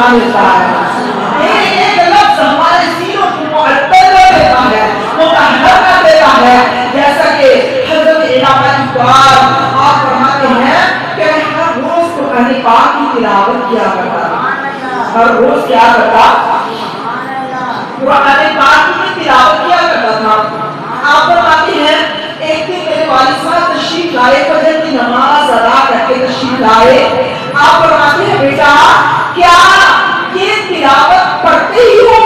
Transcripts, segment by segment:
بنا دیتا ہے، ایک لفظ ہمارے سینوں کو معطل کر دیتا ہے، متحرک کر دیتا ہے. جیسا کہ حضرت علامہ اقبال آپ فرماتے ہیں کہ میں ہر روز قرآن پاک کی تلاوت کیا کرتا تھا، ہر روز کیا کرتا، قرآن پاک کی تلاوت کیا کرتا تھا. آپ فرماتے ہیں ایک دن میرے والد صاحب تشریف لائے، فجر کی نماز ادا کر کے تشریف لائے. آپ فرماتے ہیں بیٹا کیا یہ تلاوت پڑھتے ہی ہو،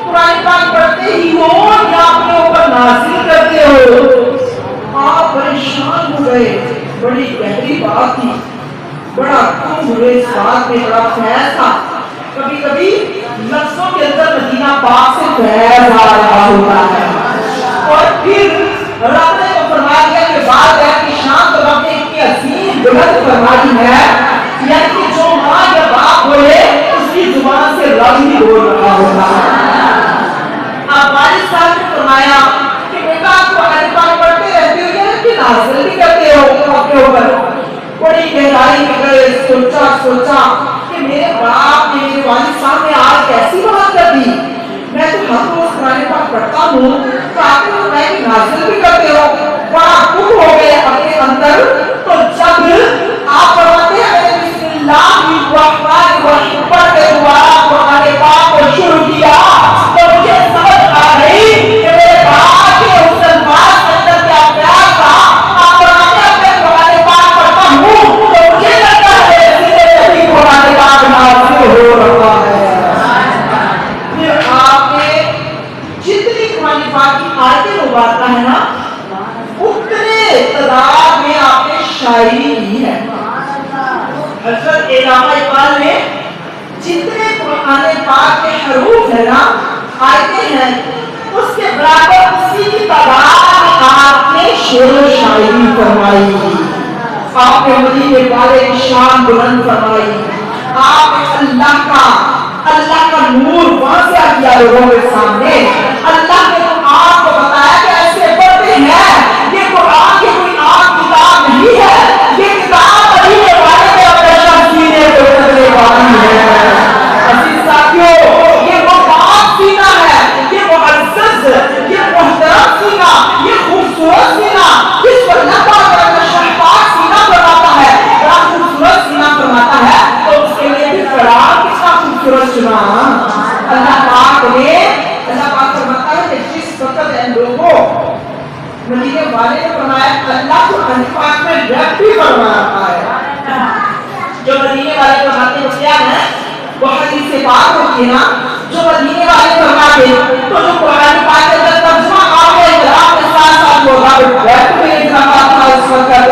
قرآن پاک پڑھتے ہی ہو یا اپنے اوپر نازل کرتے ہو؟ آپ پریشان ہو گئے، بڑی گہری بات تھی، بڑا کم ہوئے، اس بات میں بڑا فیض تھا. کبھی کبھی لفظوں کے اندر مدینہ پاک سے فیض آ رہا ہوتا ہے. اور پھر رب نے تو فرما دیا کہ بات ہے کہ شان تو رب نے اتنی عظیم بلند فرمائی ہے، یعنی کہ جو ماں یا باپ بولے اس کی زبان سے رب ہی بول رہا ہوتا ہے. اب والد صاحب نے فرمایا کہ بیٹا آپ قرآن پاک پڑھتے رہتے ہو یا کہ نازل بھی کرتے ہو اپنے اوپر؟ بڑی گہرائی میں گئے، سوچا کہ میرے باپ نے، میرے والد صاحب نے آج کیسی بات کر دی. میں تو ہر روز قرآن پاک پڑھتا ہوں تو آپ نے فرمایا کہ نازل بھی کرتے ہو. بڑا دکھ ہو گئے اپنے اندر. تو جب آپ فرماتے ہیں بسم اللہ الرحمن الرحیم پڑھ کے دوبارہ قرآن پاک کو شروع کیا تو مجھے سمجھ آ گئی کہ میرے باپ کے اس الفاظ کے اندر کیا پیار تھا. آپ فرماتے ہیں میں قرآن پاک پڑھتا ہوں تو مجھے لگتا ہے کہ قرآن پاک نازل ہو رہا ہے. آپ نے جتنی قرآن پاک کی آیتیں مبارکہ ہے نا اتنے تعداد میں آپ نے شاعری کی ہے. حضرت علامہ اقبال نے جتنے قرآن پاک کے حروف ہے نا، آیتیں ہیں، اس کے برابر اسی کی تعداد میں آپ نے شعر و شاعری فرمائی. آپ نے مدینے والے کی شان بلند فرمائی. آپ نے اللہ کا نور واضح کیا لوگوں کے سامنے. اللہ نے تو آپ کو بتایا کہ ایسے پڑھتے ہیں، یہ قرآن کی کوئی عام کتاب نہیں ہے، یہ کتاب مدینے والے کے اپنے سینے کو اترنے والی ہے. عزیز ساتھیوں، یہ وہ پاک سینہ ہے، یہ معزز، یہ محترم سینہ، یہ خوبصورت سینہ جس پر اللہ پاک اپنا شہباز سینہ فرماتا ہے، بڑا خوبصورت سینہ فرماتا ہے. تو اس کے لیے بھی قرآن کتنا خوبصورت چنا. اللہ پاک فرماتا ہے کہ جس وقت ان لوگوں مدینے والے نے فرمایا اللہ کو قرآن پاک میں رب بھی فرما رہا ہے. جو مدینے والے فرماتے ہیں کیا ہے وہ حدیث پاک ہوتی ہے نا، جو مدینے والے فرماتے تو جو قرآن پاک کے اندر ترجمہ آپ کے احترام کے ساتھ ساتھ ہوگا رب بھی اتنا تھا اس وقت.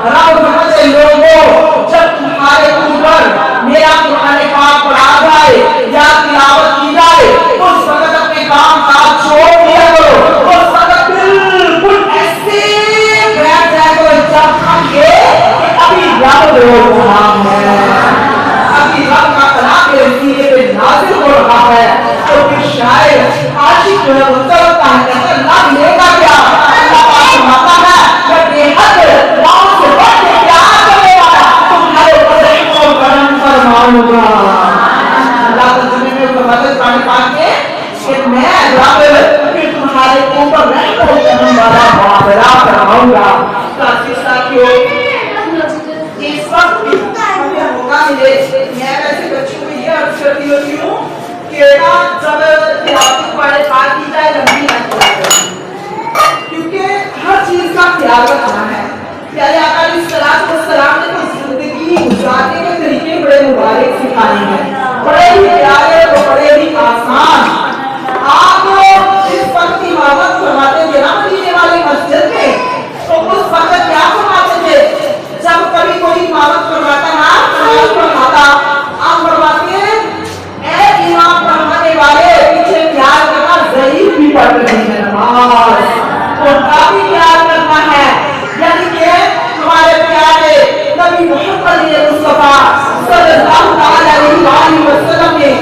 رب فرماتے لوگوں جب تمہارے اوپر میرا قرآن پاک پڑھا جائے یا تلاوت کی جائے اس وقت اپنے کام کاج چھوڑ دیا کرو. اس وقت بالکل ایسے بیٹھ جائے کرو جب ہم کہ ابھی رب روحان ہے، ابھی رب کا کلام میرے سینے پہ نازل ہو رہا ہے. تو پھر شاید عاشق جو ہے وہ چلتا ہے کہ اللہ ملے گا کیا. اللہ پاک فرماتا ہے کہ بے حد راؤں سے بڑھ کے پیار کرنے والا تمہارے اوپر رحم و کرم فرماؤں گا. اللہ ترجمے میں فرماتے قرآن پاک میں کہ میں رب پھر تمہارے اوپر رحم و کرم والا معاملہ فرماؤں گا. ساتھیوں اس وقت ہمیں موقع ملے میں ویسے بچوں کو یہ عرض کرتی ہوتی ہوں کہ جب تلاوت قرآن پاک کی جائے لمبی نہ کیا کریں، کیونکہ ہر چیز کا خیال رکھنا ہے. پیارے آقا علیہ السلام نے تو زندگی گزارنے کے طریقے بڑے مبارک سکھائے ہیں، بڑے ہی پیارے اور بڑے ہی آسان. آپ جس وقت کی امامت فرماتے تھے نا مدینے والی مسجد میں تو اس وقت کیا فرماتے تھے؟ جب کبھی کوئی امامت فرماتا نا فرماتا آپ فرماتے ہیں اے امام پڑھانے والے پیچھے پیار کرنا، ضعیف بھی پڑھ رہی ہے نماز اور کافی پیار کرنا ہے. یعنی کہ ہمارے پیارے نبی محمد مصطفیٰ صلی اللہ علیہ وسلم نے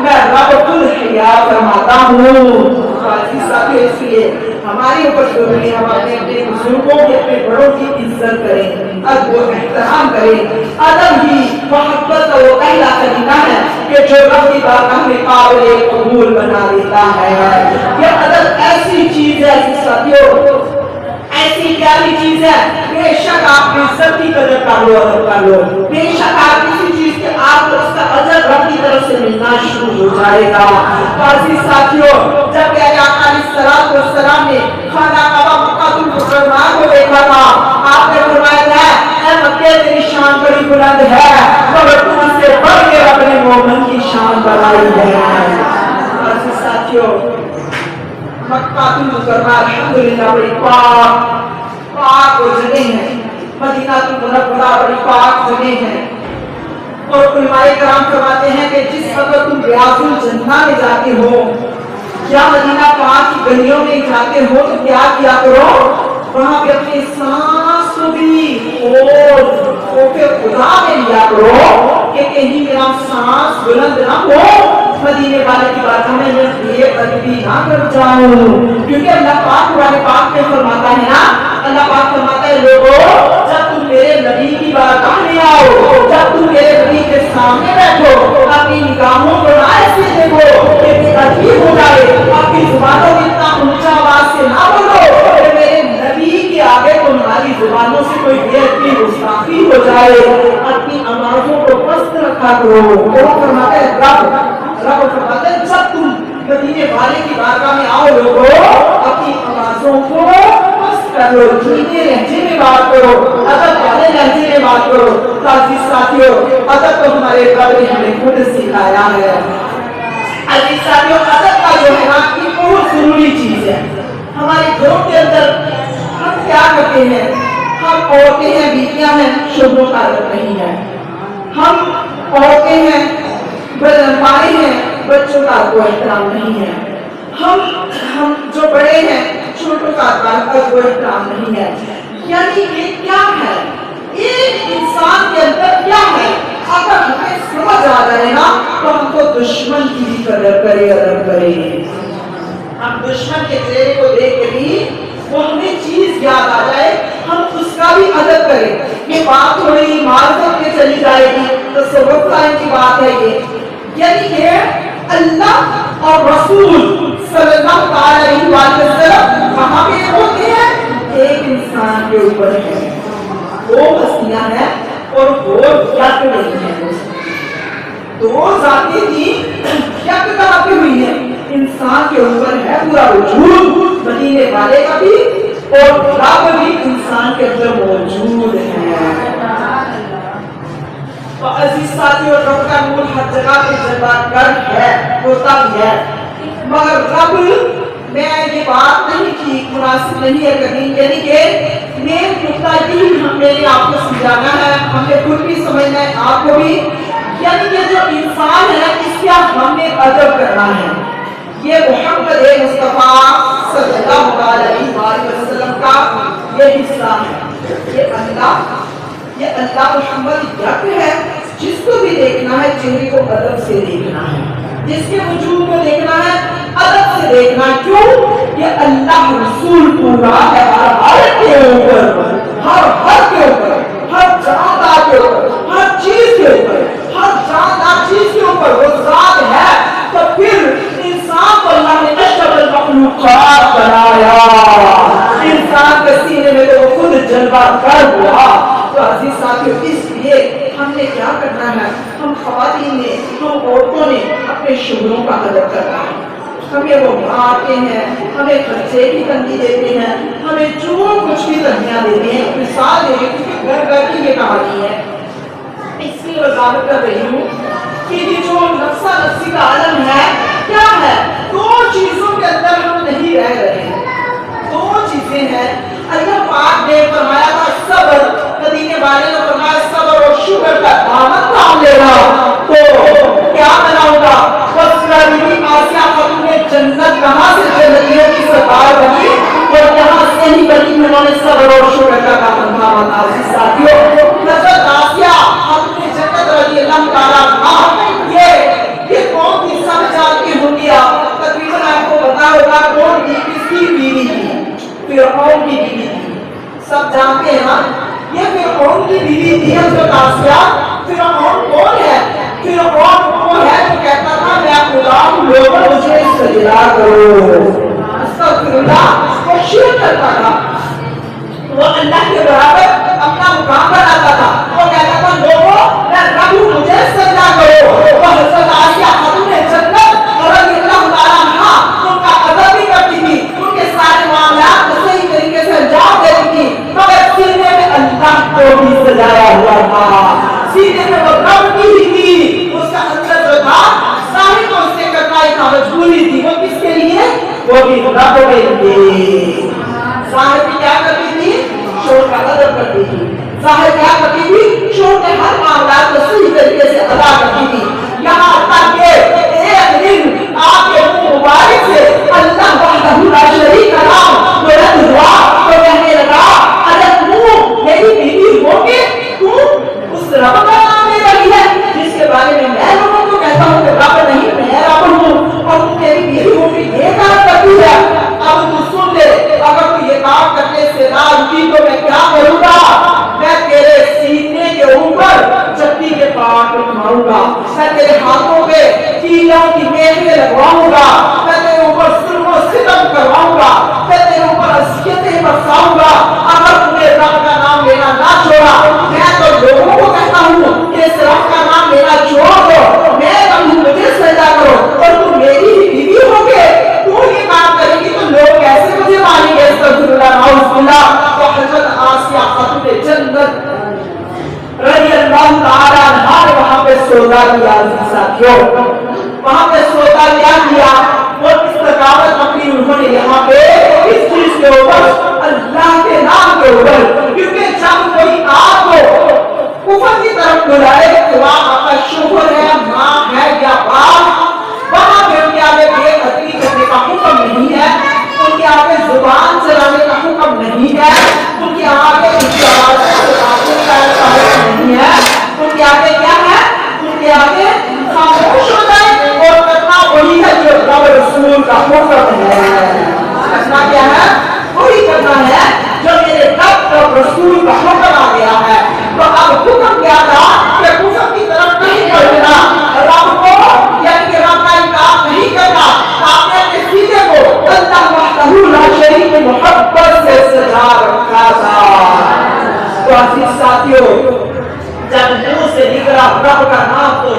मैं रब्बुल हया फरमाता हूँ। इस लिए हमारे ऊपर जरूरी है हम अपने बुजुर्गों की अपने बड़ों की इज्जत करें, अदब एहतराम करें। अदब ही मोहब्बत का वो पहला तरीका है कि जो रब की बारगाह में काबिल कबूल बना देता है। ये अदब ऐसी चीज है साथियों, ऐसी प्यारी चीज है, बेशक आप इज्जत की कदर कर लो, अदब कर लो, बेशक आप किसी चीज के आपको उसका अजर रब की तरफ से मिलना शुरू हो जाएगा। तो साथियों, जब प्यारे आका अलैहिस्सलाम ने खाना काबा मक्कातुल मुकर्रमा को देखा था, आपने फरमाया है ऐ मक्के तेरी शान बड़ी बुलंद है, मगर तुमसे बढ़ के अपने मोमिन की शान बढ़ाई है। तो साथियों, मक्कातुल मुकर्रमा अल्हम्दुलिल्लाह बड़ी पाक जगह है, मदीनातुल मुनव्वरा बड़ी पाक जगह है। और उलमाए कराम फरमाते हैं कि जिस वक्त तुम रियाजुल जन्नह में जाते हो या मदीना पाक की गलियों में जाते हो तो क्या किया करो, वहां पे अपनी सांस को भी खौफे खुदा में लिया करो कि कहीं मेरा सांस बुलंद ना हो, मदीने वाले की बात में बेअदबी ना कर जाऊं। क्योंकि अल्लाह पाक कुरान पाक में फरमाता है ना, अल्लाह पाक फरमाता है लोगों जब तुम मेरे नबी की बारगाह में आओ, जब तुम मेरे नबी के सामने बैठो, अपनी निगाहों को ना ऐसे देखो कि बेअदबी हो जाए, अपनी जुबानों को इतना ऊंचा आवाज से ना बोलो कि मेरे नबी के आगे तुम्हारी जुबानों से कोई बेअदबी गुस्ताखी हो जाए। अपनी आवाजों को पस्त रखा करो। वो फरमाता है रब फरमाता है जब तुम मदीने वाले की बारगाह में आओ लोगों, अपनी आवाजों को पस्त करो, धीमे लहजे में बात करो, अदब वाले लहजे में बात करो। ताज़ी साथियों, अदब तो हमारे रब ने हमें खुद सिखाया है। अजीज साथियों, अदब का जो है ना ये बहुत जरूरी चीज है। हमारे घरों के अंदर हम क्या करते हैं, हम औरतें हैं, बीवियां हैं, शोहरों का अदब नहीं है। हम औरतें हैं, माएँ हैं, बच्चों का कोई एहतराम नहीं है। हम जो बड़े हैं, छोटों का कोई एहतराम नहीं है। यानी ये क्या है, एक इंसान के अंदर क्या है, अगर हमें समझ आ जाए ना तो हमको दुश्मन की भी कदर करे, अदब करे। हम दुश्मन के चेहरे को देख के भी वो हमें चीज याद आ जाए, हम उसका भी अदब करें। ये बात थोड़ी मार्फत में चली जाएगी तो सबक की बात है ये, यानी कि अल्लाह और रसूल सल्लल्लाहु अलैहि वसल्लम कहाँ पे होते हैं, एक इंसान के ऊपर है, दो हस्तियां हैं और वो यज्ञ नहीं है। दो जाति की यज्ञ कहाँ पे हुई है, इंसान के ऊपर है पूरा वजूद, मदीने वाले का भी और रब भी इंसान के अंदर मौजूद है। तो अजीज साथियों, रब का नूर हर जगह पे जलवागर है, होता भी है, मगर रब मैं ये बात नहीं की मुनासिब नहीं है कभी, यानी कि मेन नुकता यही मैंने आपको समझाना है, हमें खुद भी समझना है, आपको भी। यानी कि जो इंसान है इसका हमने अदब करना है। ये मोहम्मद मुस्तफा सल्लल्लाहु अलैहि वसल्लम का ये हिस्सा है। ये अल्लाह मोहम्मद यज्ञ है, जिसको भी देखना है चेहरे को अदब से देखना है, जिसके वजूद को देखना है अदब से देखना। क्यों? ये अल्लाह रसूल पूरा है हर के ऊपर, हर के ऊपर, हर जानदार के ऊपर, हर चीज के ऊपर, हर जानदार चीज के ऊपर वो जात है। तो फिर इंसान को अल्लाह ने अशरफुल मखलूकात बनाया, इंसान के सीने में तो वो खुद जलवा कर हुआ। तो अजीज साथियों, इसलिए हमने क्या करना है, हम ख़वातीन ने, हम औरतों ने अपने शोहरों का अदब करना है। हमें वो मारते हैं, हमें खर्चे की तंगी देते हैं, हमें जो कुछ भी तंगियां देते हैं, मिसाल दे रही हूँ क्योंकि घर बैठी ये कहानी है, इसलिए वजाहत कर रही हूँ कि ये जो नफ्सा नफ्सी का आलम है क्या है, दो चीजों के अंदर हम नहीं रह रहे हैं। दो चीजें हैं, अल्लाह पाक ने फरमाया था सब्र, मदीने वाले ने फरमाया सब्र और शुक्र का दामन थाम लेना। तो क्या बनाऊंगा, आसिया खातून ने जन्नत कहाँ से जन्नतियों की सरदार बनी और यहाँ से ही बनी, उन्होंने सब्र और शुक्र का दामन थामा था। साथियों, हज़रत आसिया खातून ने जन्नत रज़ी अल्लाह ताला अन्हा ये कौन थी, अस्तगफिरुल्लाह, वो शिरक करता था, वो अल्लाह के बराबर अपना मुकाम बनाता था। वो कहता था लोगों मैं रब हूं, मुझे सजदा करो। वो हज़रत आसिया खातून जन्नत रज़ियल्लाहु ताला अन्हा उनका अदब भी करती थी, उनके सारे मामलात सही तरीके से अंजाम देती थी, मगर सीने में अल्लाह को भी सजाया हुआ था, सीने में वो रब की ही थी। उसका अंदर जो था सारी को उससे करना एक मजबूरी थी। वो किसके लिए? वो भी रब के लिए। साहिब क्या करती थी? शोर का अदब करती थी। साहिब क्या करती थी? शोर के हर मामला को सही तरीके से अदा करती थी। यहाँ तक कि एक दिन आपके मुंह मुबारक से अल्लाह वहदहू ला शरीक नाम बुलंद हुआ तो कहने लगा अरे तू मेरी बीवी होके तू उस रब का नाम ले रही है जिसके बारे में मैं लोगों को कहता हूँ कि रब नहीं मैं रब हूँ, और तू मेरी बीवी होके ये काम करती है। अब तू सुन ले, अगर तू ये काम करने से ना रुकी तो मैं क्या करूंगा? मैं तेरे सीने के ऊपर चक्की के पाट मारूंगा, मैं तेरे हाथों पे कीलों की मेहंदी लगवाऊंगा, मैं तेरे ऊपर जुल्म और सितम करवाऊंगा, मैं तेरे ऊपर अज़ियतें बरसाऊंगा। अगर तूने रब का नाम लेना ना छोड़ा, मैं तो लोगों को कहता हूँ कि इस रब का नाम लेना छोड़ दो, मैं रब हूँ, मुझे सजदा करो, और तू मेरी ही बीवी होके तू ये काम करेगी तो लोग कैसे मुझे मानेंगे? अस्तगफिरुल्लाह नाउज़ुबिल्लाह। तो हज़रत आसिया खातून जन्नत रज़ियल्लाहु ताला अन्हा ने वहां पे सौदा किया। साथियों वहां पे सौदा क्या किया? वो इस्तकामत अपनी उन्होंने यहाँ पे इस चीज के ऊपर अल्लाह के नाम के ऊपर, क्योंकि जब कोई आपको कुफर की तरफ बुलाए तो आपका शोहर है, माँ है या बाप, वहां पे उनके आगे बेअदबी करने का हुक्म नहीं है, उनके आगे जुबान चलाने का हुक्म नहीं है, उनके आगे नहीं है, उनके आगे क्या है? उनके आगे खामोश हो जाए और करना वही है जो रब रसूल का हुक्म है। करना क्या है? वही करना है जो मेरे रब और रसूल का हुक्म आ गया है। तो अब हुक्म क्या था कि कुफर की तरफ नहीं बढ़ना, रब को यानी कि रब का इनकार नहीं करना, आपने अपने सीने को अल्लाह वहदहू ला शरीक की मोहब्बत से सजा रखा था। तो अजीज साथियों, जब मुंह से निकला रब का नाम तो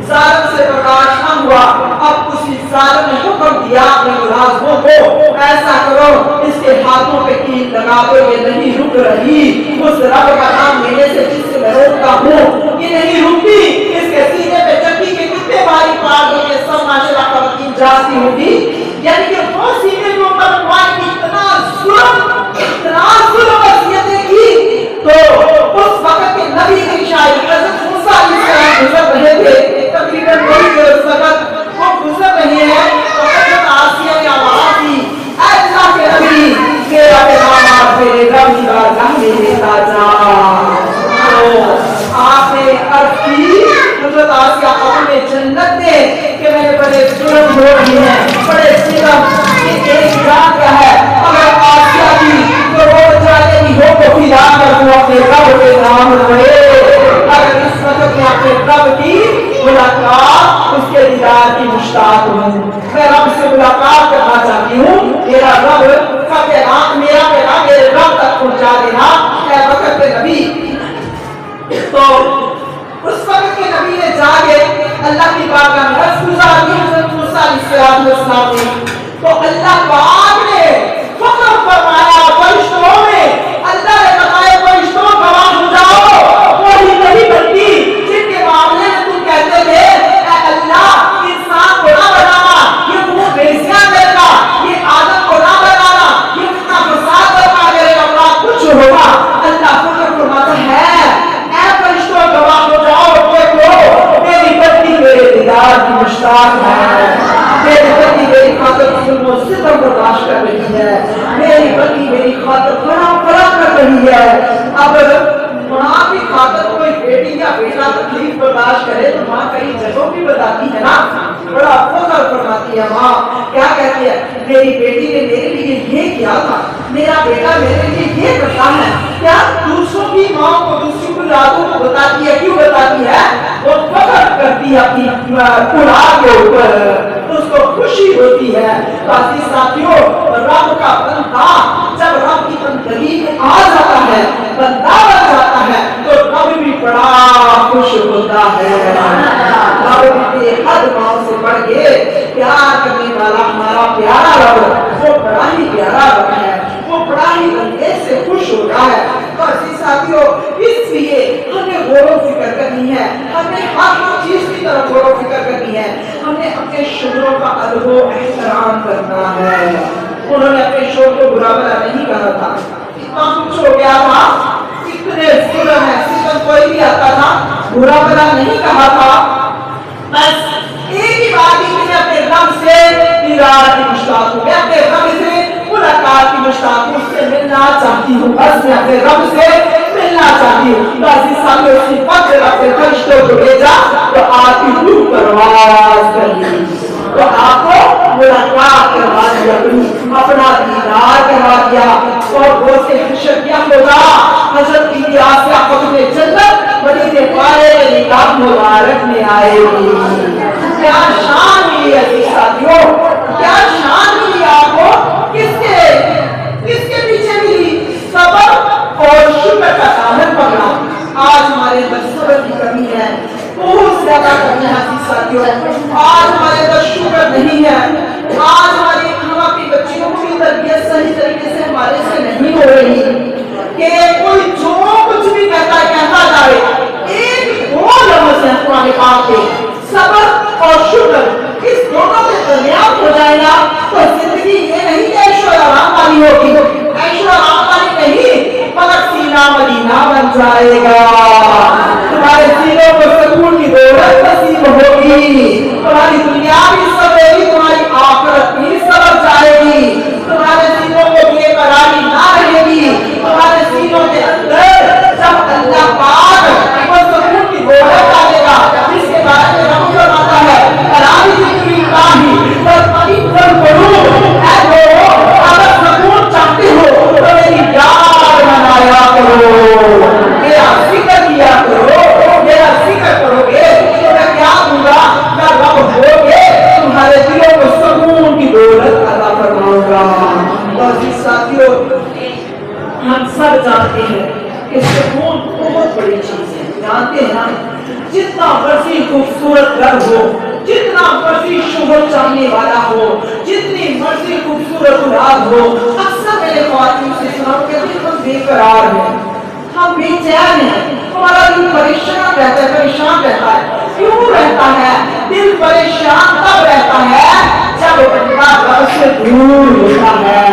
जालिम से बर्दाश्त न हुआ। अब उसी जालिम ने हुक्म दिया अपने मुलाजिमों को ऐसा करो इसके हाथों पे कील लगा दो, ये नहीं रुक रही। उस रब का नाम लेने से जिससे मैं रोकता हूँ ये नहीं रुकती। इसके सीने पे चक्की के कितने भारी पार होंगे, सब माशाअल्लाह ख़वातीन जाती होगी, यानी कि वो सीने के ऊपर इतना जुल्म वसीयतें की। तो उस वक्त के नबी के शायद हज़रत मूसा अलैहिस्सलाम गुजर रहे थे, तकरीबन वही जो उस वक्त वो गुजर रहे हैं, तो हज़रत आसिया ने आवाज़ दी अल्लाह के नबी मेरा पैगाम मेरे रब की बारगाह में लेकर जा। तो आपने अर्ज़ की हज़रत आसिया अपने जन्नत ने कि मैंने बड़े जुल्म हो रहे हैं, बड़े सितम, ये एक रात का है, अगर आसिया की तो वो जाने की हो तो फिदा कर दूं अपने रब के नाम रहे। अगर इस वक्त में अपने रब की मुलाकात उसके दीदार की मुश्ताक हूँ, मैं रब से मुलाकात करना चाहती हूँ, मेरा रब का पैगाम मेरा पैगाम मेरे रब तक पहुँचा देना है वक्त के नबी। तो उस वक्त के नबी ने जाके अल्लाह की बारगाह में अर्ज़ गुज़ारी हज़रत मूसा अलैहिस्सलाम ने। तो अल्लाह पाक ने हुक्म फरमाया फरिश्तों में, अल्लाह ने बताया फरिश्तों गवाह हो जाओ, वही नहीं बनती जिनके मामले में तुम कहते थे अल्लाह इंसान को ना बनाना, ये मुंह बेसियां देगा, ये आदम को ना बनाना, ये कितना फसाद करना करेगा, बड़ा कुछ होगा। अल्लाह हुक्म फरमाता है ऐ फरिश्तों गवाह हो जाओ, देखो मेरी पत्नी मेरे दीदार की मुश्ताक है, मेरी पत्नी मेरी खातिर जुल्म और सितम बर्दाश्त कर रही है, मेरी पत्नी मेरी खातिर फड़ा कर रही है। अब माँ की खातिर कोई बेटी या बेटा तकलीफ बर्दाश्त करे तो माँ कई जगहों भी बताती है ना, बड़ा फख्र फरमाती है माँ, क्या कहती है मेरी बेटी ने मेरे लिए ये किया था, मेरा बेटा मेरे लिए ये करता है। क्या दूसरों की माँ को दूसरी औलादों को बताती है, क्यों बताती है? वो फख्र करती है अपनी औलाद के ऊपर। اس کو خوشی ہوتی ہے. تو عزیز ساتھیوں رب کا بندہ جب رب کی بندگی میں آ جاتا ہے بندہ بن جاتا ہے تو رب بھی بڑا خوش ہوتا ہے. رب بھی حد ماؤں سے بڑھ کے پیار کرنے والا ہمارا پیارا رب وہ بڑا ہی پیارا رب ہے. وہ بڑا ہی بندے سے خوش ہوتا ہے. تو عزیز ساتھیوں اس لیے ہمیں غور و فکر کرنی ہے. ہمیں ہر چیز کی طرف غور و فکر کرنی ہے. ہمیں اپنے شوہروں کا ادب و احترام کرنا ہے. انہوں نے اپنے شوہر کو برا بھلا نہیں کہا تھا. اتنا کچھ ہو گیا تھا, اتنے ظلم ہے, ستم کوئی بھی آتا تھا برا بھلا نہیں کہا تھا. بس ایک ہی بات ہی میں اپنے رب سے دیدار کی مشتاق ہوں, میں اپنے رب سے ملاقات کی مشتاق ہوں, اس سے ملنا چاہتی ہوں. بس میں اپنے رب سے ملنا چاہتی ہوں. تو عزیز ساتھیوں اسی وقت رب سے فرشتوں کو بھیجا تو آپ کی روح پرواز کر لی, تو آپ کو ملاقات کروا دیا, اپنا دیدار کروا دیا. اور وہ سے حشر کیا ہوگا حضرت کی آسیہ خاتون جنت مدینے پائے نکاح مبارک میں آئے گی. کیا شان ملی عزیز ساتھیوں, کیا شان ملی آپ کو. کس کے پیچھے ملی؟ صبر اور شکر کا دامن پکڑا. آج ہمارے اندر صبر کی کمی ہے, بہت زیادہ کمی ہے عزیز ساتھیوں. آج ہمارے اندر شکر نہیں ہے. آج ہم اپنی بچیوں کی تربیت صحیح طریقے سے ہمارے سے نہیں ہو رہی کہ کوئی جو کچھ بھی کہتا ہے کہتا جائے. ایک دو لفظ ہیں قرآن پاک کے, صبر اور شکر, اس دونوں کے درمیان ہو جائے گا تو زندگی یہ نہیں کہ عیش و آرام والی ہوگی. عیش و آرام والی نہیں مگر سینہ مدینہ بن جائے گا. تمہارے سینوں کو سکون کی دولت نصیب ہوگی. تمہاری دنیا بھی سبری, تمہاری آخرت بھی سبر جائے گی. تمہارے سینوں کو بے قراری نہ رہے گی. تمہارے سینوں کے اندر جب اللہ پاک وہ سکون کی دولت ڈالے گا جس کے بارے میں رب فرماتا ہے قراری ذکر اللہ پر پویتر قلوب. اے لوگوں اگر سکون چاہتے ہو تو میری یاد منایا کرو, میرا ذکر کیا کرو. میرا ذکر کرو گے تو میں کیا دوں گا, میں رب ہو گے تمہارے دلوں کو سکون کی دولت عطا فرماؤں گا. تو عزیز ساتھیوں ہم سب جانتے ہیں کہ سکون بہت بڑی چیز ہے. جانتے ہیں نا, جتنا مرضی خوبصورت گھر ہو, جتنا مرضی شوہر چاہنے والا ہو, جتنی مرضی خوبصورت اولاد ہو, اکثر میرے خواتین سے سنا کہ ہم بے قرار ہیں, ہم بے چین ہیں, ہمارا دل پریشان رہتا ہے. کیوں رہتا ہے دل پریشان؟ تب رہتا ہے جب بندہ رب سے دور ہوتا ہے.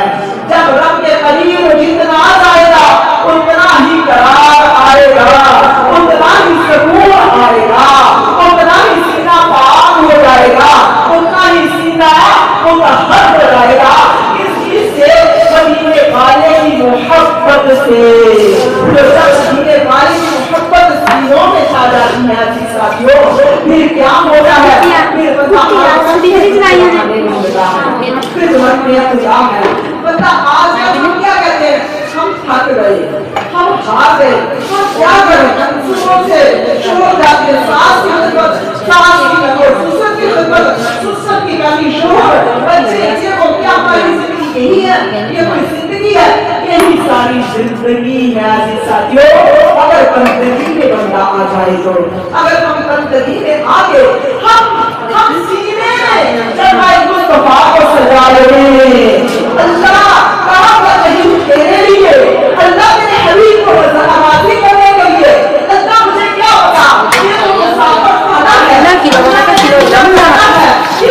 جب رب کے قریب جتنا آ جائے گا اتنا ہی قرار آئے گا, اتنا ہی سکون آئے گا, اتنا ہی سینہ پاک ہو جائے گا, اتنا ہی سینہ مطہر ہو جائے گا. اس چیز سے مدینے والے کی محبت سے, جو مدینے والے کی محبت سینوں میں چھا جاتی ہے عزیز ساتھیوں, پھر کیا ہوتا ہے, پھر بندہ آج ہم کیا کہتے ہیں, ہم تھک گئے, ہم ہار گئے, ہم کیا کریں, صبح سے شروع جاتے ہیں, ساس کی خدمت, ساس کی خدمت, سسر کی خدمت, سسر کی کمی, شوہر, بچے, یہ وہ کیا ہماری زندگی یہی ہے, یہ کوئی زندگی ہے, یہی ساری زندگی ہے عزیز ساتھیوں. اگر بندگی میں بندہ آ جائے تو, اگر ہم بندگی میں آگے ہم سینے میں جمعہ مصطفیٰ کو سجا لیں. اللہ کہاں پر نہیں تیرے لیے, اللہ میرے حبیب کو نوازی کرنے کے لیے. اللہ مجھے کیا ہوگا, یہ تو مسافر خانہ ہے, اللہ کی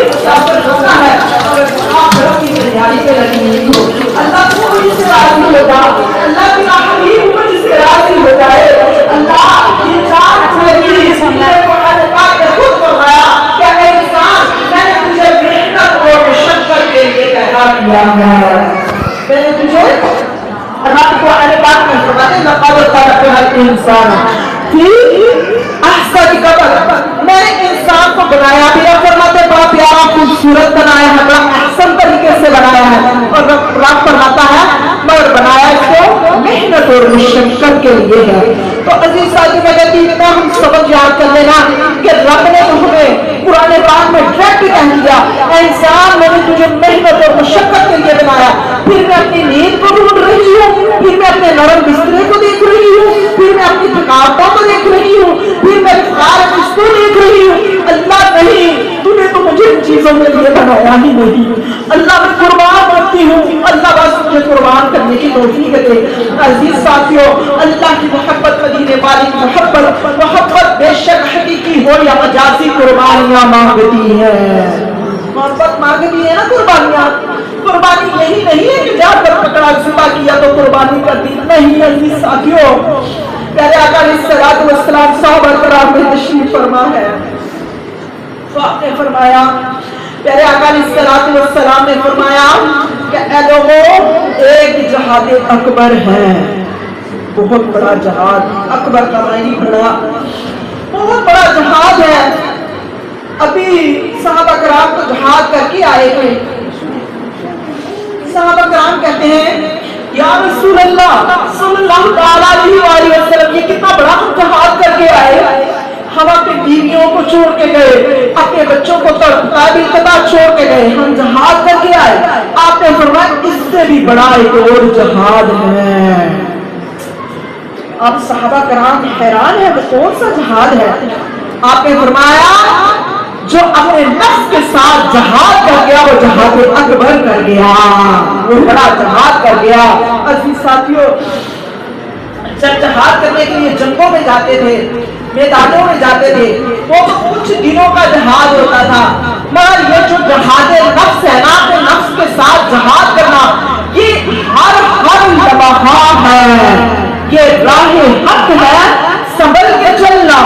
مسافر خانہ ہے, اگر آپ رب کی تیاری پہ لگی نہیں ہو, اللہ کو مجھ سے راضی ہوگا, اللہ میرا حبیب مجھ سے راضی ہو جائے. اللہ یہ چار چیز کو پاک نے خود فرمایا کہ اے انسان میں نے تجھے محنت اور مشقت کے لیے پیدا کیا ہے. میں نے تجھے رب کو پاک میں فرماتے ہیں لقد خلقنا الانسان فی احسن تقویم, میں نے انسان کو بنایا بھی, فرماتے بڑا پیارا خوبصورت بنایا ہے, بڑا احسن طریقے سے بنایا ہے. اور رب فرماتا ہے مگر بنایا اس کو محنت اور مشقت کے لیے ہے. تو عزیز ساتھی میں کہتی ہوں ہم سبق یاد کر لینا کہ رب نے تو ہمیں قرآن پاک میں ڈائریکٹ کہہ دیا, اے चीजों के लिए बनाया ही नहीं। अल्लाह मैं कुर्बान करती हूँ, अल्लाह बस मुझे कुर्बान करने की तौफीक दे। अजीज साथियों, अल्लाह की मोहब्बत, मदीने वाली की मोहब्बत बेशक हकीकी हो या मजाजी कुर्बानियां मांगती है। मोहब्बत मांगती है ना कुर्बानियां। कुर्बानी यही नहीं है कि जाकर पकड़ा ज़िबा किया तो कुर्बानी कर दी, नहीं। अजीज साथियों, प्यारे आका अलैहिस्सलातु वस्सलाम सहाबा कराम में तशरीफ फरमा है, तो आपने फरमाया, प्यारे आका अलैहिस्सलातु वस्सलाम ने फरमाया कि ऐ लोगों, एक जहाद अकबर है, बहुत बड़ा जहाद, अकबर का मायने बड़ा, बहुत बड़ा जहाद है। अभी सहाबा कराम तो जहाद करके आए थे। सहाबा कराम कहते हैं, या रसूल अल्लाह सल्लल्लाहु अलैहि वसल्लम, ये कितना बड़ा हम जहाद करके आए। हम अपनी बीवियों को छोड़ के गए, अपने बच्चों को तड़पता छोड़ के गए, हम जहाद करके आए। आपने फरमाया इससे भी बड़ा एक और जहाद है। अब सहाबा कराम हैरान है, वो कौन सा जहाद है? आपने फरमाया जो अपने नफ्स के साथ जहाद कर गया वो जहाद अकबर कर गया, वो बड़ा जहाद कर गया। अजीज साथियों, जब जहाद करने के लिए जंगों में जाते थे, मैदानों में जाते थे, वो तो कुछ दिनों का जहाद होता था, मगर ये जो जहाद नफ्स है ना, अपने नफ्स के साथ जहाद करना, ये हर लम्हा है, ये राह हक है, संभल के चलना,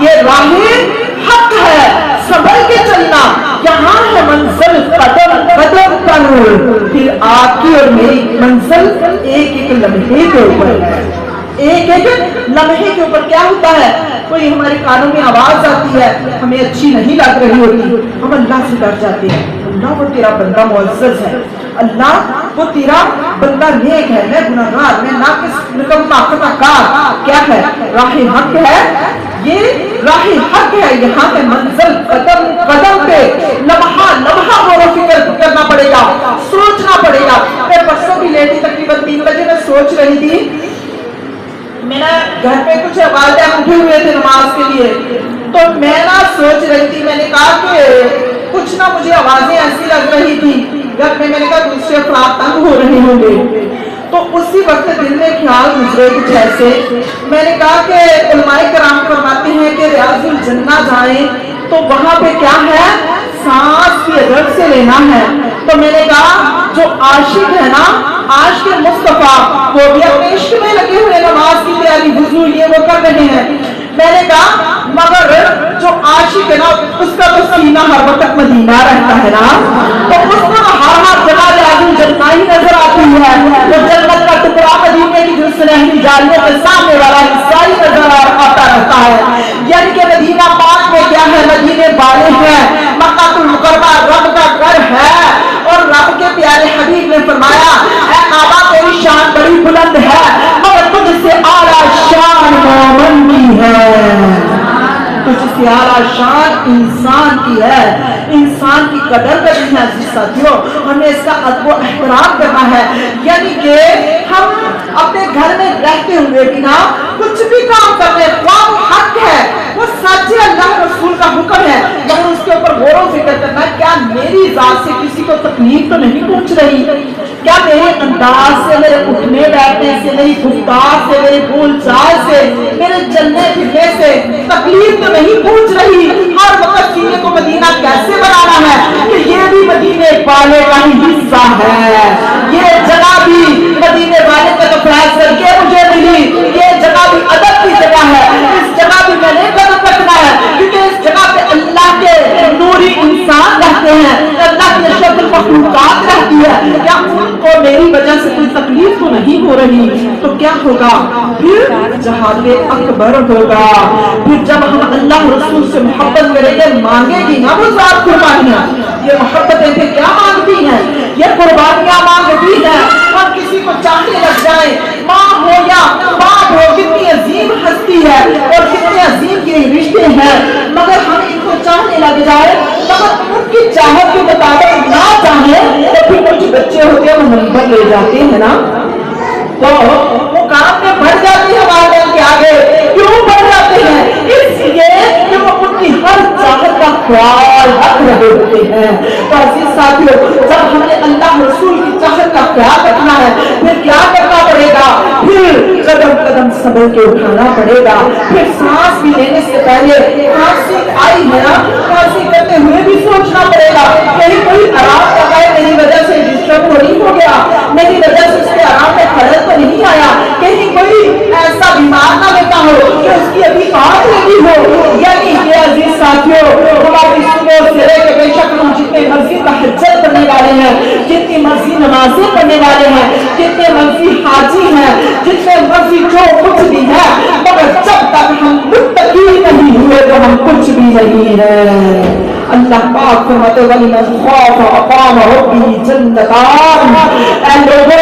ये राह हक है, संभल के चलना। यहाँ है मंजिल कदम कदम का नूर, फिर आपकी और मेरी मंजिल एक एक लम्हे के ऊपर है। एक एक लम्हे के ऊपर क्या होता है, कोई हमारे कानों में आवाज आती है, हमें अच्छी नहीं लग रही होती, हम अल्लाह से डर जाते हैं, अल्लाह वो तेरा बंदा मुअज़्ज़ज़ है, अल्लाह वो तेरा बंदा नेक है, मैं गुनाहगार, मैं नाक़िस निकम्मा खताकार। क्या है? राह हक है, ये राह हक है। यहाँ पे मंजिल कदम कदम पे, लम्हा लम्हा गौर फिक्र करना पड़ेगा, सोचना पड़ेगा। मैं परसों भी लेटी तकरीबन 3 बजे में सोच रही थी, मेरा घर पे कुछ वालिदैन उठे हुए थे नमाज के लिए, तो मैं ना सोच रही थी, मैंने कहा कि कुछ ना मुझे आवाजें ऐसी लग रही थी घर में, मैंने कहा दूसरे अफराद तंग हो रहे होंगे। तो उसी वक्त दिल में ख्याल गुजरे कुछ ऐसे, मैंने कहा कि उलमाए कराम फरमाते हैं कि रियाजुल जन्ना जाएं तो वहां पे क्या है, सांस की अदब से लेना है। तो मैंने कहा जो आशिक है ना, आशिक मुस्तफा, वो भी अपने इश्क में लगे हुए, नमाज की तैयारी, वुजू ये वो कर रहे हैं। मैंने कहा मगर जो आशिक है ना, उसका तो सीना हर वक्त मदीना रहता है ना, तो उसको हर जगह रियाजुल जन्ना ही नजर आती है। तो जन्नत का टुकड़ा मदीने की जो सुनहरी जालियों के सामने वाला हिस्सा ही नजर आता रहता है। यानी कि मदीना पाक में क्या है, मदीने वाले हैं, मक्कातुल मुकर्रमा रब का घर है, और रब के प्यारे हबीब ने फरमाया, ऐ काबा तेरी शान बड़ी बुलंद है, मगर तुझसे आला शान मोमन की है, तुझसे आला शान इंसान की है, इंसान की कदर करनी है। साथियों, हमें इसका अदब एहतराम करना है। यानी कि हम अपने घर में रहते हुए भी ना कुछ भी काम कर रहे, वो हक है, वो सच है, अल्लाह रसूल का हुक्म है, मगर उसके ऊपर गौर फिक्र करना, क्या मेरी जात से किसी को तकलीफ तो नहीं पहुंच रही, क्या मेरे अंदाज से, मेरे उठने बैठने से, मेरी गुफ्तार से, मेरे बोल चाल से, मेरे चलने फिरने से तकलीफ तो नहीं पहुंच रही। हर वक्त सीने को मदीना कैसे बनाना है कि ये भी मदीने वाले का ही हिस्सा है, ये जगह भी मदीने वाले का तो फैज करके मुझे मिली, ये जगह भी अदब की जगह है, इस जगह भी मैंने कदम रखना है, क्योंकि इस जगह पे अल्लाह के नूरी इंसान रहते हैं, अल्लाह की अशरफुल मखलूकात रहती है। क्या उनको मेरी वजह से कोई तकलीफ तो नहीं हो रही? तो क्या होगा फिर? जहाद अकबर होगा। फिर जब हम अल्लाह रसूल से मोहब्बत करेंगे, मांगेगी ना वो जात कुर्बानियां, ये मोहब्बतें फिर क्या मांगती हैं, ये कुर्बानियां मांगती हैं। हम किसी को चाहने लग जाए, माँ हो या बाप हो, कितनी अजीम हस्ती है और कितने अजीम ये रिश्ते हैं, मगर हम इनको चाहने लग जाए, मगर उनकी चाहत के मुताबिक ना चाहे, तो फिर कुछ बच्चे होते हैं वो नंबर ले जाते हैं ना, तो वो काम में बढ़ जाती है वालिदैन के आगे। क्यों बढ़ जाते हैं? इसलिए कि वो उनकी हर चाहत का ख्याल, हक रहे होते हैं। तो अजीज साथियों, जब हमने अल्लाह रसूल की चाहत का ख्याल रखना है, फिर क्या करना पड़ेगा? फिर कदम कदम संभल के उठाना पड़ेगा। फिर सांस भी लेने से पहले खांसी आई है ना, खांसी करते हुए भी सोचना पड़ेगा कहीं कोई आराम कर रहा है, मेरी वजह से डिस्टर्ब तो नहीं हो गया, मेरी वजह से उसके आराम में खलल तो नहीं आया, कहीं कोई ऐसा बीमार ना लेता हो कि उसकी अभी आग लगी हो। यानी ये अजीज साथियों, हमारी सुबह से लेकर बेशक हम जितने मर्जी तहज्जुद करने वाले हैं, जितनी मर्जी नमाजें पढ़ने वाले हैं, जितने मर्जी हाजी हैं, जितने मर्जी जो कुछ भी है, मगर जब तक हम मुत्तकी नहीं हुए तो हम कुछ भी नहीं है। अल्लाह पाक फरमाते वली मन खौफ अकाम रब्बी जन्नतान, ऐ लोगों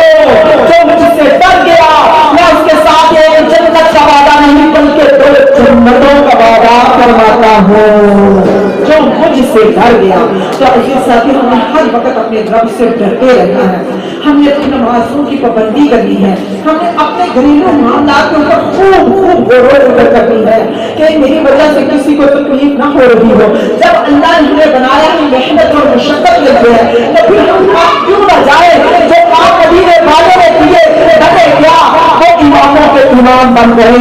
जो मुझसे डर गया मैं उसके साथ एक जन्नत का वादा नहीं बल्कि दो जन्नतों का वादा करवाता हूँ। जो मुझसे डर गया, तो अजीज साथी हमें हर वक्त अपने रब से डरते रहना है। हमने अपनी नमाजों की पाबंदी करनी है, हमने अपने घरेलू मामलात के ऊपर खूब खूब गौर करनी है कि मेरी वजह से किसी को तकलीफ ना हो रही हो। जब अल्लाह ने हमें बनाया है मेहनत और मुशक्कत लगी है, तो फिर हम काम क्यों ना जाए? जो काम मदीने वालों ने किए बने क्या? वो इमामों के इमाम बन गए,